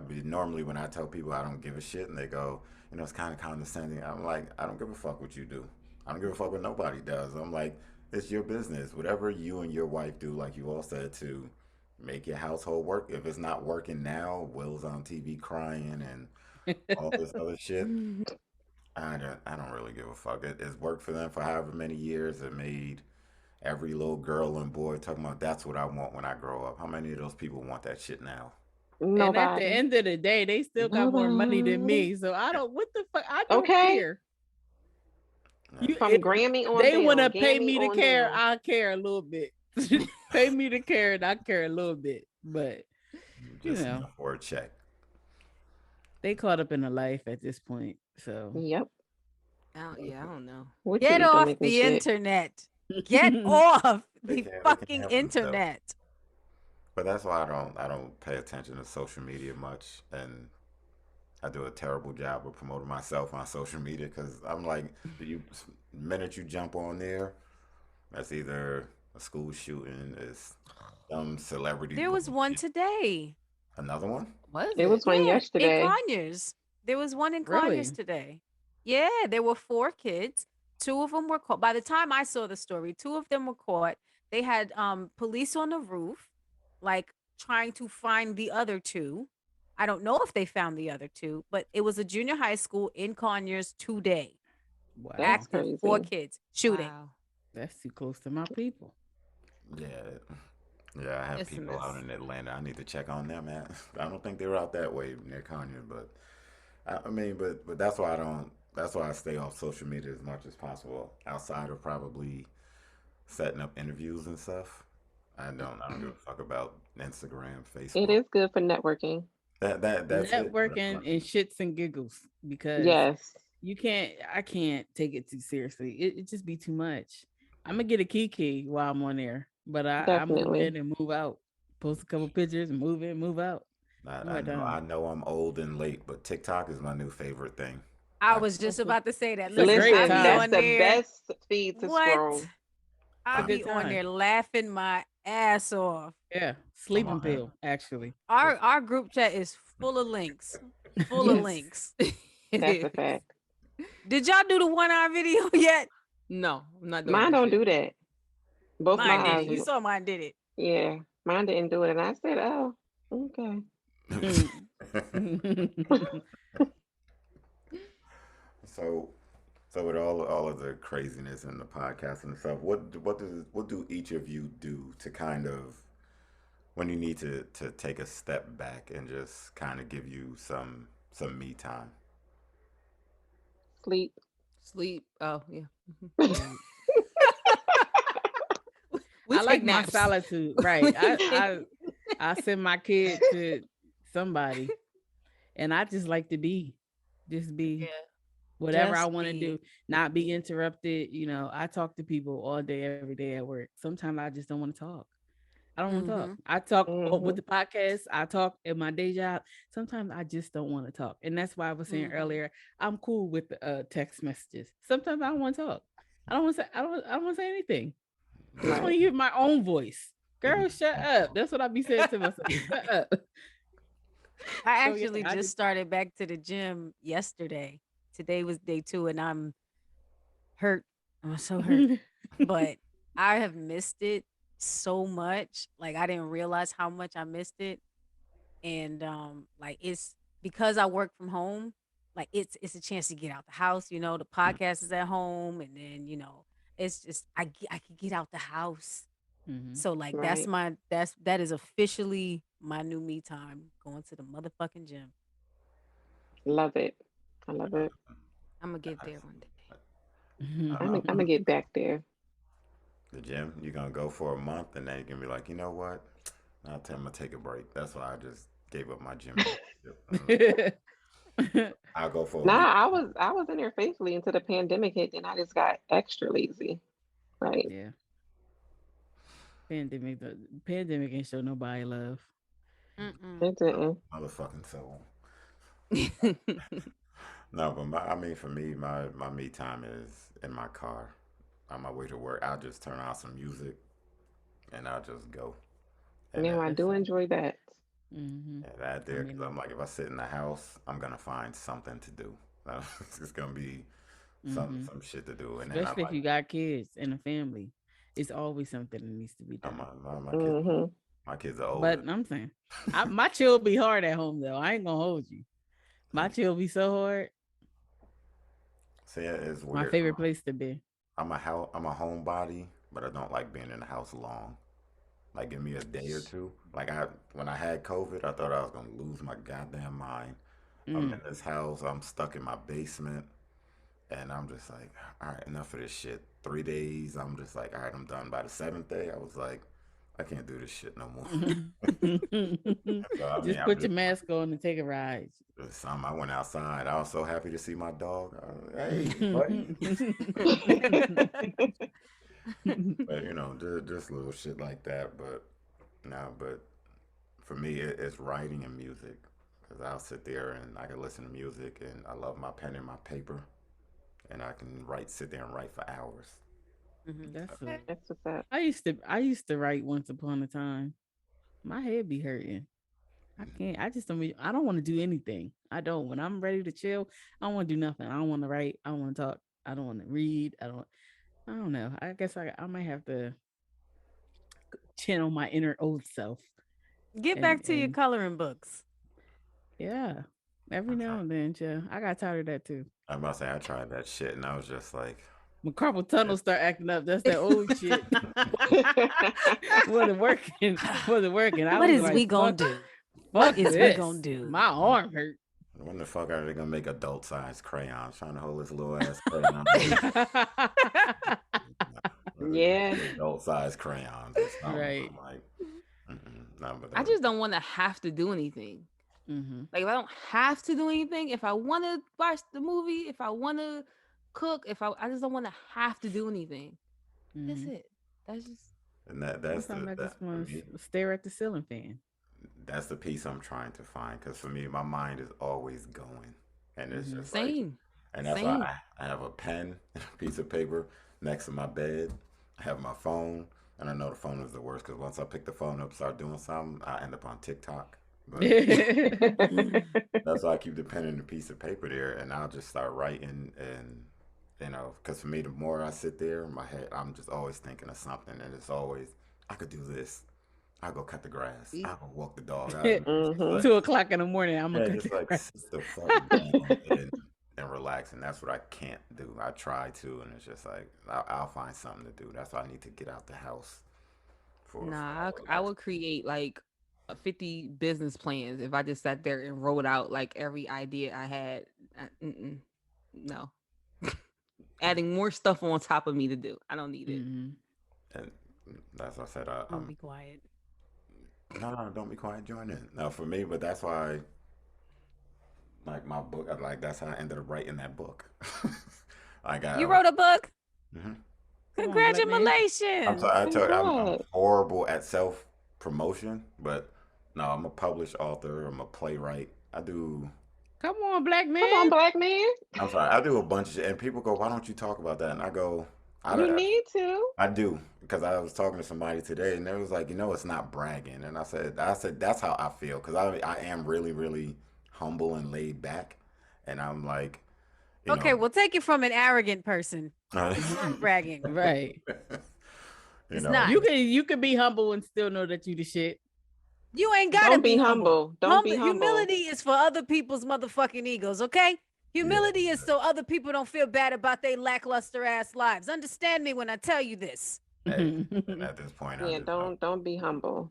tell people I don't give a shit and they go, it's kind of condescending. I'm like, I don't give a fuck what you do. I don't give a fuck what nobody does. I'm like, it's your business. Whatever you and your wife do, like you all said, to make your household work. If it's not working now, Will's on TV crying and all this other shit. I don't really give a fuck. It's worked for them for however many years. It made every little girl and boy talking about that's what I want when I grow up. How many of those people want that shit now? And at the Nobody. end of the day, they still got more money than me. So I don't. What the fuck? I don't Okay. care. You, From if Grammy on they down, want to pay Gammy me to on care, down. I care a little bit. Pay me to care, and I care a little bit. But Just know. enough for a check. they caught up in a life at this point. So Yep. I don't know. What Get you eat don't off make me the shit. internet. Get off They the can't help fucking themselves. internet. But that's why I don't pay attention to social media much, and I do a terrible job of promoting myself on social media because I'm like, the minute you jump on there, that's either a school shooting, it's some celebrity. There was one bullshit. today. Another one? Was It was one Yeah, yesterday. in Conyers. There was one in Really? Conyers today. Yeah, there were 4 kids. 2 of them were caught. By the time I saw the story, 2 of them were caught. They had police on the roof, like trying to find the other 2. I don't know if they found the other 2, but it was a junior high school in Conyers today. wow, That's Active 4 crazy. kids shooting. Wow. that's too close to my people. Yeah. Yeah, I have It's a people out mess. in Atlanta. I need to check on them, man. I don't think they're out that way near Conyers, but I mean, but that's why that's why I stay off social media as much as possible. Outside of probably setting up interviews and stuff, I don't give a fuck about Instagram, Facebook. It is good for networking. That's it. Networking and shits and giggles because Yes. I can't take it too seriously. It just be too much. I'm gonna get a key while I'm on there, but I move Definitely. in and move out. Post a couple pictures, move in, move out. I know I'm old and late, but TikTok is my new favorite thing. I was just about to say that. It's a Listen, great I be time. That's on the there. best feed to What? scroll. I It's a be good on time. there laughing my ass off. Yeah, sleeping on, man. pill actually. Our group chat is full of links. Full of Yes. links. That's a fact. Did y'all do the 1 hour video yet? No, I'm not doing Mine that don't shit. do that. Both Mine my did eyes. it. You saw mine did it. Yeah, mine didn't do it, and I said, "Oh, okay." So So with all of the craziness and the podcast and stuff, what do each of you do to kind of when you need to take a step back and just kind of give you some me time? Sleep. Sleep. Oh yeah. Right. We I like take my naps. solitude. Right. I send my kid to somebody, and I just like to just be Yeah. whatever I Just want to be. do, not be interrupted. I talk to people all day, every day at work. Sometimes I just don't want to talk. I don't want to talk. Mm-hmm. I talk with Hmm. the podcast. I talk at my day job. Sometimes I just don't want to talk, and that's why I was saying Mm-hmm. earlier. I'm cool with text messages. Sometimes I don't want to talk. I don't want to say. I don't want to say anything. I just want Right. to hear my own voice. Girl, shut up. That's what I be saying to myself. Shut up. I So yeah, actually I just just started back to the gym yesterday. Today was day 2 and I'm hurt. I'm so hurt. But I have missed it so much. Like I didn't realize how much I missed it. And like it's because I work from home, like it's a chance to get out the house, the podcast is at home and then, it's just I can get out the house. Mhm. So like Right. that is officially my new me time, going to the motherfucking gym. Love it. I love it. I'm gonna get there one day. I'm gonna get back there. The gym, you're gonna go for a month and then you're gonna be like, you know what? I'm gonna take a break. That's why I just gave up my gym membership. I'll go for a Nah, week. I was in there faithfully until the pandemic hit, and I just got extra lazy. Right. Yeah. The pandemic ain't show nobody love. Mm-mm. It didn't. Motherfucking soul. No, but I mean, for me, my me time is in my car on my way to work. I'll just turn on some music and I'll just go. And Yeah, that, I That's do it. enjoy that. Hmm. and that I there, because I'm mean, like, if I sit in the house, I'm gonna find something to do. It's gonna be hmm some shit to do. And then I especially if like, you got kids and a family, it's always something that needs to be oh, done. Hmm. my kids are But older. I'm saying, my chill be hard at home though. I ain't gonna hold you. My chill be so hard. See, it's My weird. favorite place to be. I'm a homebody, but I don't like being in the house long. Like, give me a day or two. Like, when I had COVID, I thought I was gonna lose my goddamn mind. I'm Mm. in this house. I'm stuck in my basement, and I'm just like, all right, enough of this shit. 3 days, I'm just like, all right, I'm done. By the seventh day, I was like, I can't do this shit no more. So I mean, Just put your mask on and take a ride. I went outside. I was so happy to see my dog. Hey, buddy. But just little shit like that. But no, but for me, it's writing and music. Because I'll sit there and I can listen to music, and I love my pen and my paper, and I can sit there and write for hours. Mm-hmm. That's Okay. a. That's what's up. I used to write once upon a time. My head be hurting. I can't. I just don't. I don't want to do anything. I don't. When I'm ready to chill, I don't want to do nothing. I don't want to write. I don't want to talk. I don't want to read. I don't. I don't know. I guess I might have to channel my inner old self Get and back to your coloring books. yeah. Every I now tried. and then, yeah. I got tired of that too. I must say I tried that shit, and I was just like, When carpal tunnel start acting up, that's that old shit. Wasn't working. Wasn't working. I What was is like, we gonna fuck, do? fuck What is we this. gonna do? My arm hurt. when the fuck are they gonna make adult sized crayons? Trying to hold this little ass crayon. Yeah. Adult sized crayons or something. Right. I'm like, no, but I just don't want to have to do anything. Mm-hmm. Like if I don't have to do anything, if I want to watch the movie, if I want to cook, I just don't want to have to do anything. That's Mm-hmm. it. That's just and that's Sometimes I that just for want me. to stare at the ceiling fan. That's the piece I'm trying to find because for me, my mind is always going, and it's Mhm. just like, same. and that's Same. why I have a pen and a piece of paper next to my bed. I have my phone, and I know the phone is the worst because once I pick the phone up, start doing something, I end up on TikTok. But that's why I keep the pen and the piece of paper there, and I'll just start writing, and because for me, the more I sit there, in my head, I'm just always thinking of something, and it's always I could do this. I'll go cut the grass. I'll go walk the dog. Hmm. 2 o'clock in the morning, I'm Yeah, gonna cut just the like grass. sit the fuck down and and relax, and that's what I can't do. I try to, and it's just like I'll find something to do. That's why I need to get out the house for Nah, hour I relax. would create like 50 business plans if I just sat there and wrote out like every idea I had. No, adding more stuff on top of me to do. I don't need it. Mhm. And that's what I said. Don't be quiet. No, don't be quiet. Join in. No, for me, but that's why, like my book, like that's how I ended up writing that book. I got. You wrote a book? Mhm. Come on, black man. I'm Congratulations. sorry. I'm Congrats. horrible at self promotion, but no, I'm a published author. I'm a playwright. I do. Come on, black Come on, man. black man. I'm sorry. I do a bunch of shit, and people go, "Why don't you talk about that?" And I go, "I You don't." need to. I do because I was talking to somebody today, and they was like, it's not bragging, and I said that's how I feel because I am really, really humble and laid back, and I'm like, you Okay, know, well, take it from an arrogant person. uh, It's not bragging. Right. you It's know, not. You can be humble and still know that you the shit. You ain't gotta Don't be be humble. humble. Don't be humble. Humility is for other people's motherfucking egos, okay? Humility is so other people don't feel bad about their lackluster ass lives. Understand me when I tell you this. hey, and at this point, I Yeah, just don't. don't be humble.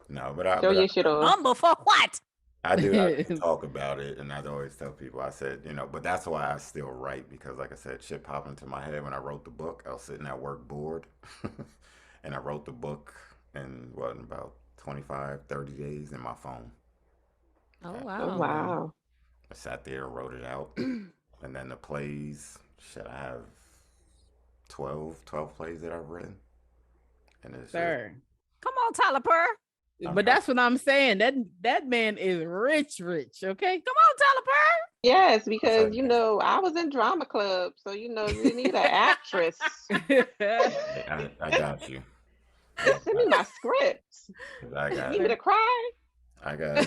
No, but Show your shit off. Humble for what? I do talk about it, and I always tell people. I said, but that's why I still write because, like I said, shit popped into my head when I wrote the book. I was sitting at work bored, and I wrote the book in about 25, 30 days in my phone. Oh Yeah. Oh, wow. wow. I sat there, wrote it out, and then the plays. Shit, I have 12 plays that I've written, and it's just Sir. Come on, Tyler Purr. But that's what I'm saying. That man is rich, okay? Come on, Tyler Purr. Yes, because saying that. I was in drama club, so you need an actress. I got you. Send me my scripts. I You got need me to cry? I got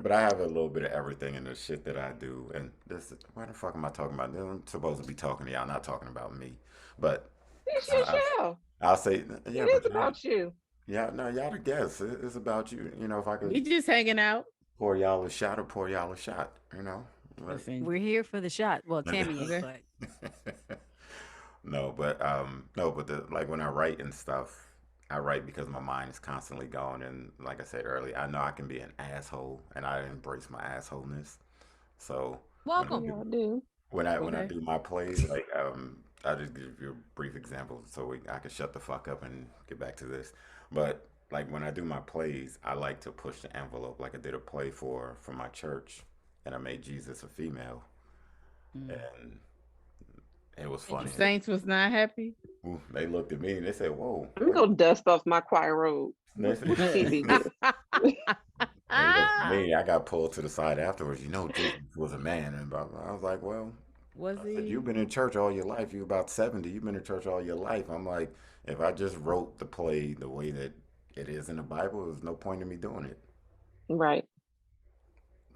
but I have a little bit of everything in the shit that I do. And why the fuck am I talking about? I'm supposed to be talking to y'all, not talking about me. But It's your show. I'll say, yeah, It is but about you. yeah, no, y'all the guests. It's about you. If I We could just hanging out. pour y'all a shot or pour y'all a shot, But- Listen, We're here for the shot. Well, Tammy ain't, Okay. but no, but like when I write and stuff, I write because my mind is constantly going, and like I said earlier, I know I can be an asshole, and I embrace my assholeness. So Welcome. Yeah, I do. when I Okay. do my plays, like I'll just give you a brief example so I can shut the fuck up and get back to this. But like when I do my plays, I like to push the envelope. Like I did a play for my church, and I made Jesus a female, and it was funny. Saints was not happy. Ooh, they looked at me and they said, "Whoa." I'm gonna go dust off my choir robe. They said- TV They do. looked at me, I got pulled to the side afterwards. Jesus was a man, and blah, blah. I was like, "Well, Was I said, he? you've been in church all your life. You're about 70. You've been in church all your life." I'm like, if I just wrote the play the way that it is in the Bible, there's no point in me doing it. Right.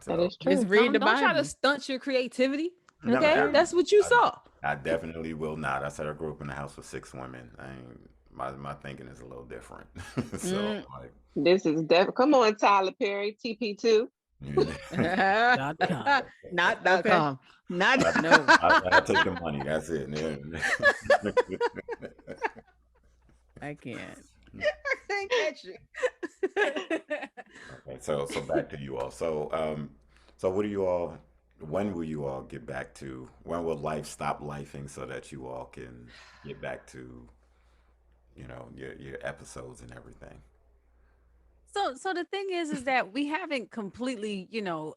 That So is true. Just read the Don't try Bible. to stunt your creativity. No, Okay, that's what you saw. I definitely will not. I said I grew up in a house with 6 women. My thinking is a little different. So like, This is come on, Tyler Perry, TP2. yeah. Not Okay. .com. Not No. I take the money. That's it. I can't. I catch you. Okay, so back to you all. So what do you all? When will you all get back to? When will life stop lifing so that you all can get back to, your episodes and everything? So the thing is that we haven't completely,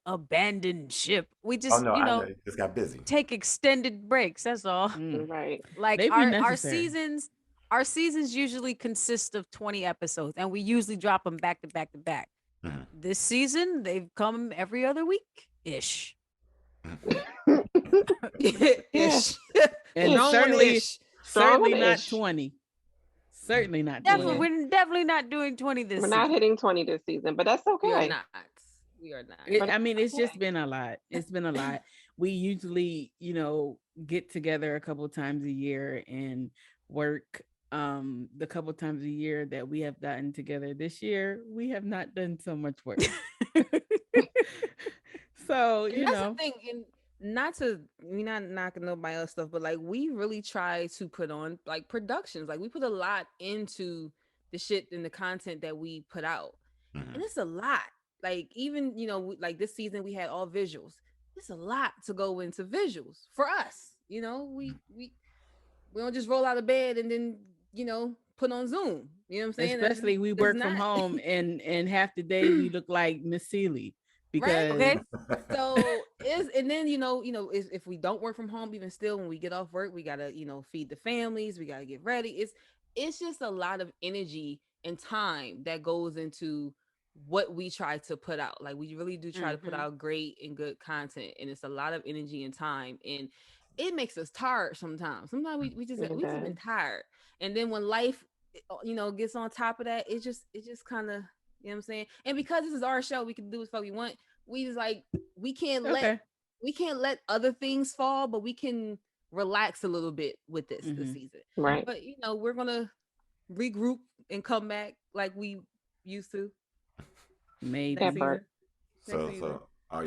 abandoned ship. We Oh just, no, I know. It just got busy. take extended breaks. That's all. Right. Like They be our necessary. our seasons usually consist of 20 episodes, and we usually drop them back to back to back. Mhm. This season, they've come every other week ish. Ish. And Strong certainly, ish. certainly not Strong-ish. 20. Certainly not Definitely, 20. we're definitely not doing 20 this We're season. not hitting 20 this season, but that's We are okay. not. We are not. I mean, it's just been a lot. It's been a lot. We usually, get together a couple times a year and work. The couple times a year that we have gotten together this year, we have not done so much work. So, And that's the thing, and not to we not knocking nobody else stuff, but like we really try to put on like productions. Like we put a lot into the shit and the content that we put out. Mhm. And it's a lot. Like even like this season we had all visuals. It's a lot to go into visuals for us. We don't just roll out of bed and then put on Zoom. You know what I'm saying? especially we That's work from not home and half the day we look like Miss Seeley because Okay. so and then if we don't work from home, even still when we get off work, we gotta feed the families, we gotta get ready. It's just a lot of energy and time that goes into what we try to put out. Like we really do try to put Mhm. out great and good content, and it's a lot of energy and time, and it makes us tired sometimes. Sometimes we just It we just been does. tired, and then when life gets on top of that, it just kind of, you know what I'm saying? And because this is our show, we can do what we want. We just like we can't okay. let other things fall, but we can relax a little bit with this Mhm. season. Right. But we're gonna regroup and come back like we used to Maybe. next That part. season. So are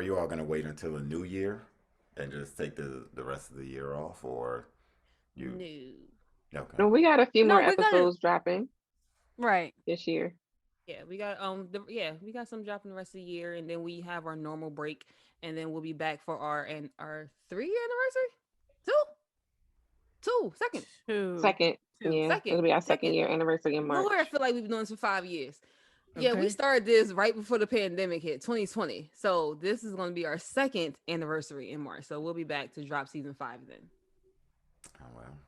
you all gonna wait until the new year and just take the rest of the year off, or you? No. Okay. No, we got a few No, more we're gonna episodes dropping right. this year. Yeah, we got we got some dropping the rest of the year, and then we have our normal break, and then we'll be back for our 3-year anniversary. Second. Second, Two. yeah, Second. it'll be our Second. second year anniversary in March. Lord, I feel like we've been doing this for 5 years. Yeah, we Okay. started this right before the pandemic hit, 2020. So this is going to be our second anniversary in March. So we'll be back to drop season 5 then. Oh well.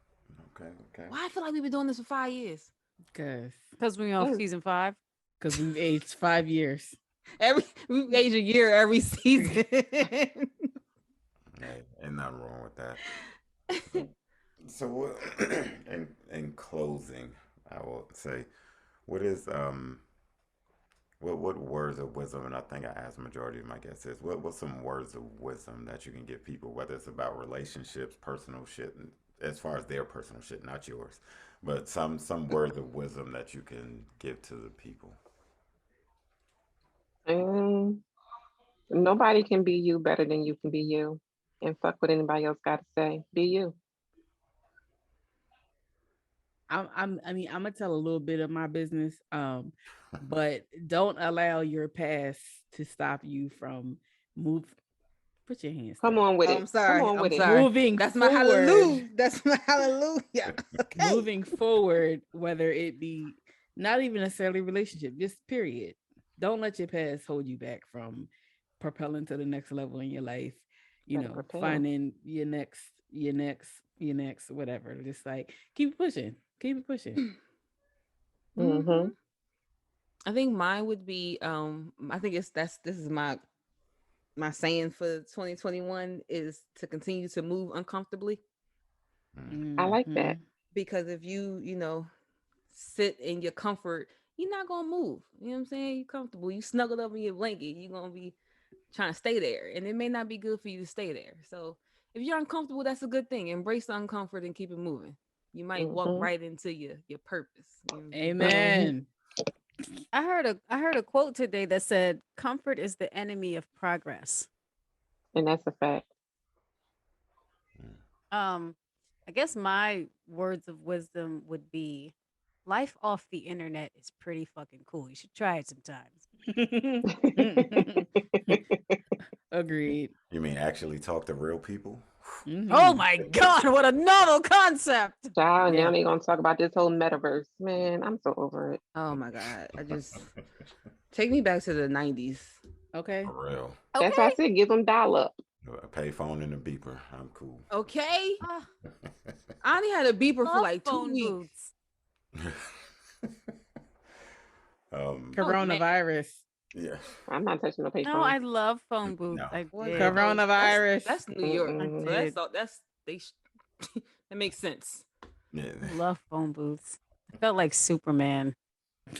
Okay. Why I feel like we've been doing this for 5 years? Because we're on Mm. season 5. Because we've aged 5 years. We age a year every season. Hey, ain't nothing wrong with that. So what? In closing, I will say, what is what words of wisdom? And I think I asked the majority of my guests this. What's some words of wisdom that you can give people, whether it's about relationships, personal shit, and as far as their personal shit, not yours, but some words of wisdom that you can give to the people. Nobody can be you better than you can be you. And fuck what anybody else got to say. Be you. I'm gonna tell a little bit of my business. But don't allow your past to stop you from move. Put your hands Come down. on with Oh, it. I'm sorry. Come on I'm with it. sorry. Moving That's my forward. hallelujah. That's my hallelujah. Okay. Moving forward, whether it be not even necessarily relationship, just period. Don't let your past hold you back from propelling to the next level in your life. Better prepare. Finding your next, whatever. Just like keep pushing. Keep it pushing. Mm-hmm. I think mine would be I think this is my saying for 2021 is to continue to move uncomfortably, I like that. because if you sit in your comfort, you're not gonna move. You know what I'm saying? You're comfortable, you snuggled up in your blanket, you're gonna be trying to stay there, and it may not be good for you to stay there. So if you're uncomfortable, that's a good thing. Embrace the uncomfort and keep it moving. You might walk Mhm. right into your purpose. You know what I'm saying? Amen. I heard a quote today that said, "Comfort is the enemy of progress." And that's a fact. I guess my words of wisdom would be, life off the internet is pretty fucking cool. You should try it sometimes. Agreed. You mean actually talk to real people? Oh my God, what a novel concept! Child, Yeah. now they're gonna talk about this whole metaverse. Man, I'm so over it. Oh my God. I just take me back to the 90s. Okay. For real. That's why I said give them dial up. A payphone and a beeper. I'm cool. Okay. Ah, I only had a beeper for love like 2 phone weeks. booths. Coronavirus. Yeah. I'm not touching no payphone. No, I love phone booths. No. I What? did. Coronavirus. That's New York. Mm-mm. So that's all. That makes sense. Yeah. I love phone booths. I felt like Superman.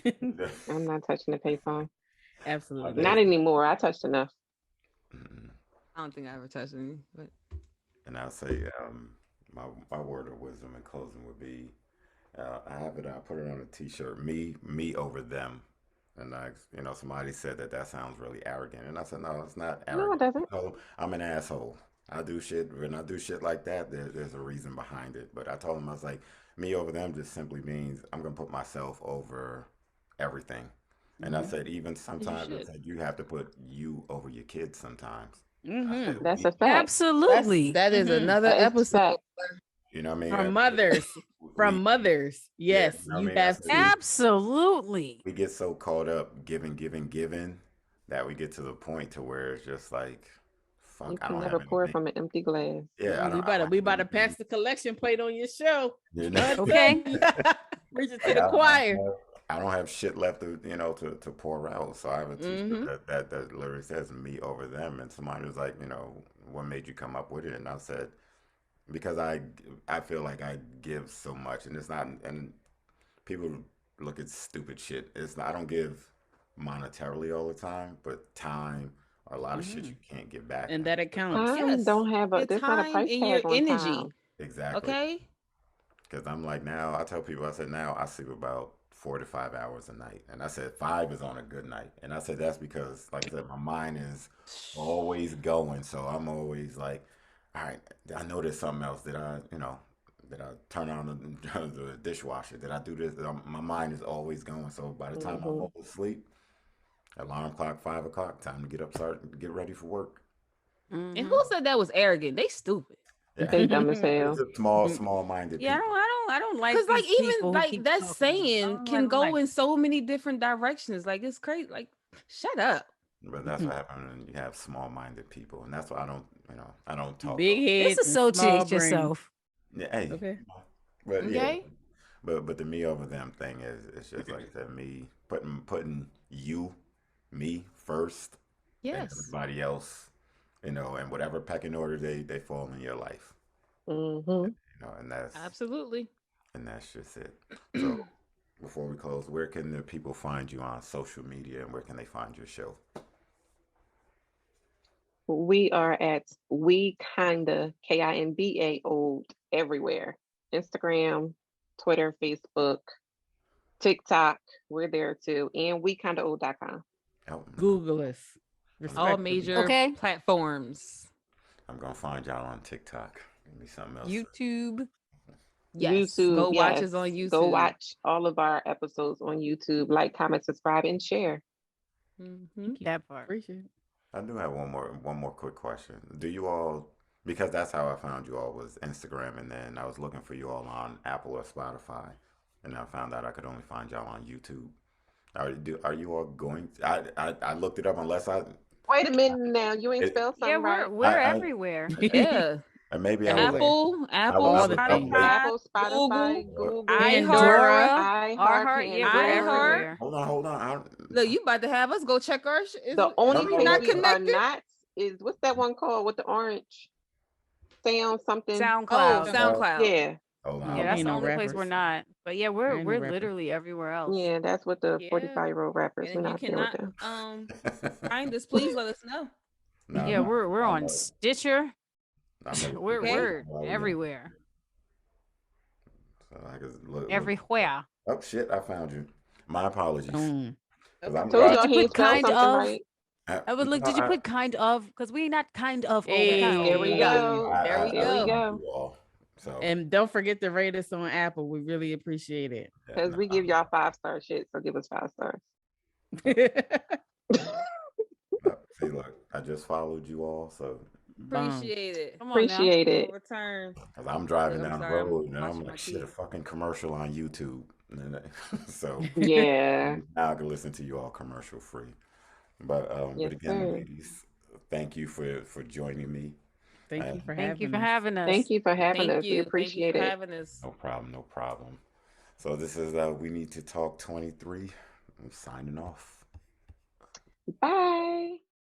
I'm not touching the payphone. Absolutely. Not anymore. I touched enough. I don't think I ever touched any, but And I'll say my word of wisdom in closing would be I have it. I put it on a T-shirt. Me over them. And somebody said that sounds really arrogant, and I said, no, it's not No, it arrogant. doesn't. Oh, I'm an asshole. I do shit when I do shit like that. There's a reason behind it. But I told him I was like, me over them just simply means I'm gonna put myself over everything. And I Mhm. said, even As you sometimes I should. said you have to put you over your kids sometimes. I Mhm. said, That's a fact. Absolutely. That is Mhm. another That is a episode. fact. you know what I mean? From mothers, We, from mothers. yeah, Yes, you know what I you mean? I have said to. Absolutely. we get so caught up giving that we get to the point to where it's just like, fuck, You I can don't never have pour anything. from an empty glass. Yeah, We I about to don't we have about to anything. pass the collection plate on your show. You know? Trying to tell Okay. you. Preach it to Like the choir. I don't have shit left to pour out. So I have a Mm-hmm. T-shirt that literally says me over them. And somebody was like, what made you come up with it? And I said, because I feel like I give so much, and it's not, and people look at stupid shit. It's not, I don't give monetarily all the time, but time or a lot of shit Mhm. you can't get back. And that accounts. Time Yes. don't have Your there's not a time price and your tag on energy. time. Exactly. Okay. Because I'm like, now I tell people, I said, now I sleep about 4 to 5 hours a night. And I said, 5 is on a good night. And I said, that's because, like I said, my mind is always going. So I'm always like, all right, I know there's something else. Did I turn on the dishwasher? Did I do this? My mind is always going. So by the time I Hmm fall asleep, alarm clock, 5 o'clock, time to get up, start, get ready for work. And Mhm. who said that was arrogant? They stupid. Yeah. They dumb as It's hell. just small-minded Yeah, people. I don't like Cause like these even people who like keep that talking. saying I can don't go like in so many different directions. Like it's crazy. Like shut up. But that's what happens when you have small-minded people, and that's why I don't talk. Big heads and small disassociate brains. yourself. Yeah, hey, Okay. but yeah, Okay. but the me over them thing is it's just like I said, me putting me first, and Yes. everybody else, and whatever pecking order they fall in your life, Hmm and Absolutely. that's just it. So before we close, where can the people find you on social media, and where can they find your show? We are at We Kinda KINDA old everywhere. Instagram, Twitter, Facebook, TikTok. We're there too. And wekindaold.com. Oh, Google us. All Respectfully. major Okay. platforms. I'm gonna find y'all on TikTok. Give me something else. YouTube. Yes. YouTube, Go watch yes. us on YouTube. Go watch all of our episodes on YouTube. Like, comment, subscribe, and share. Mm-hmm. That part. Appreciate it. I do have one more quick question. Do you all, because that's how I found you all, was Instagram, and then I was looking for you all on Apple or Spotify, and I found out I could only find y'all on YouTube. Are you all going? I looked it up unless Wait a minute now. You ain't it, spelled Yeah, something right. we're I everywhere. Yeah. and maybe I was Everywhere. Apple, I All was the up things. late. Spotify, Apple, Spotify, Google. Google, Pandora. iHeart. Yeah, we're iHeart. everywhere. Hold on. Look, you about to have us go check our is The only no, place not we are connected? not is what's that one called with the orange sound something? Oh, SoundCloud. SoundCloud. Yeah, Hold Yeah, on. that's ain't the no only place we're rappers. not. But yeah, There ain't no we're rappers. literally everywhere else. yeah, that's with the Yeah. 45-year-old rappers. And We're if you not there with cannot them. find us, please let us know. No, Yeah, no, we're I on know. Stitcher. I know. We're Okay. we're Oh, yeah. everywhere. So I just look. Everywhere. Oh shit! I found you. My apologies. 'Cause I'm Told Did y'all you he put ain't spelled kind something of? right. I would look. no, Did you put kind of? Because we not kind of all the Hey. time. There we go. There we There we go. go. You all. So And don't forget to rate us on Apple. We really appreciate it. yeah, Because no, we give y'all 5-star shit, so give us 5 stars. no, see, look, I just followed you all, so Bomb. Appreciate it. Come on now. Appreciate it. We'll return. because I'm driving I'm down the sorry, I'm road and I'm washing my like, shit, a teeth. fucking commercial on YouTube. So Yeah. now I can listen to you all commercial free. But Yes, again, sir. ladies, thank you for joining me. Thank you for Thank you having for us. having us. Thank you for having Thank us. you. We Thank you appreciate for it. having us. No problem, no problem. So this is We Need to Talk 23. I'm signing off. Bye.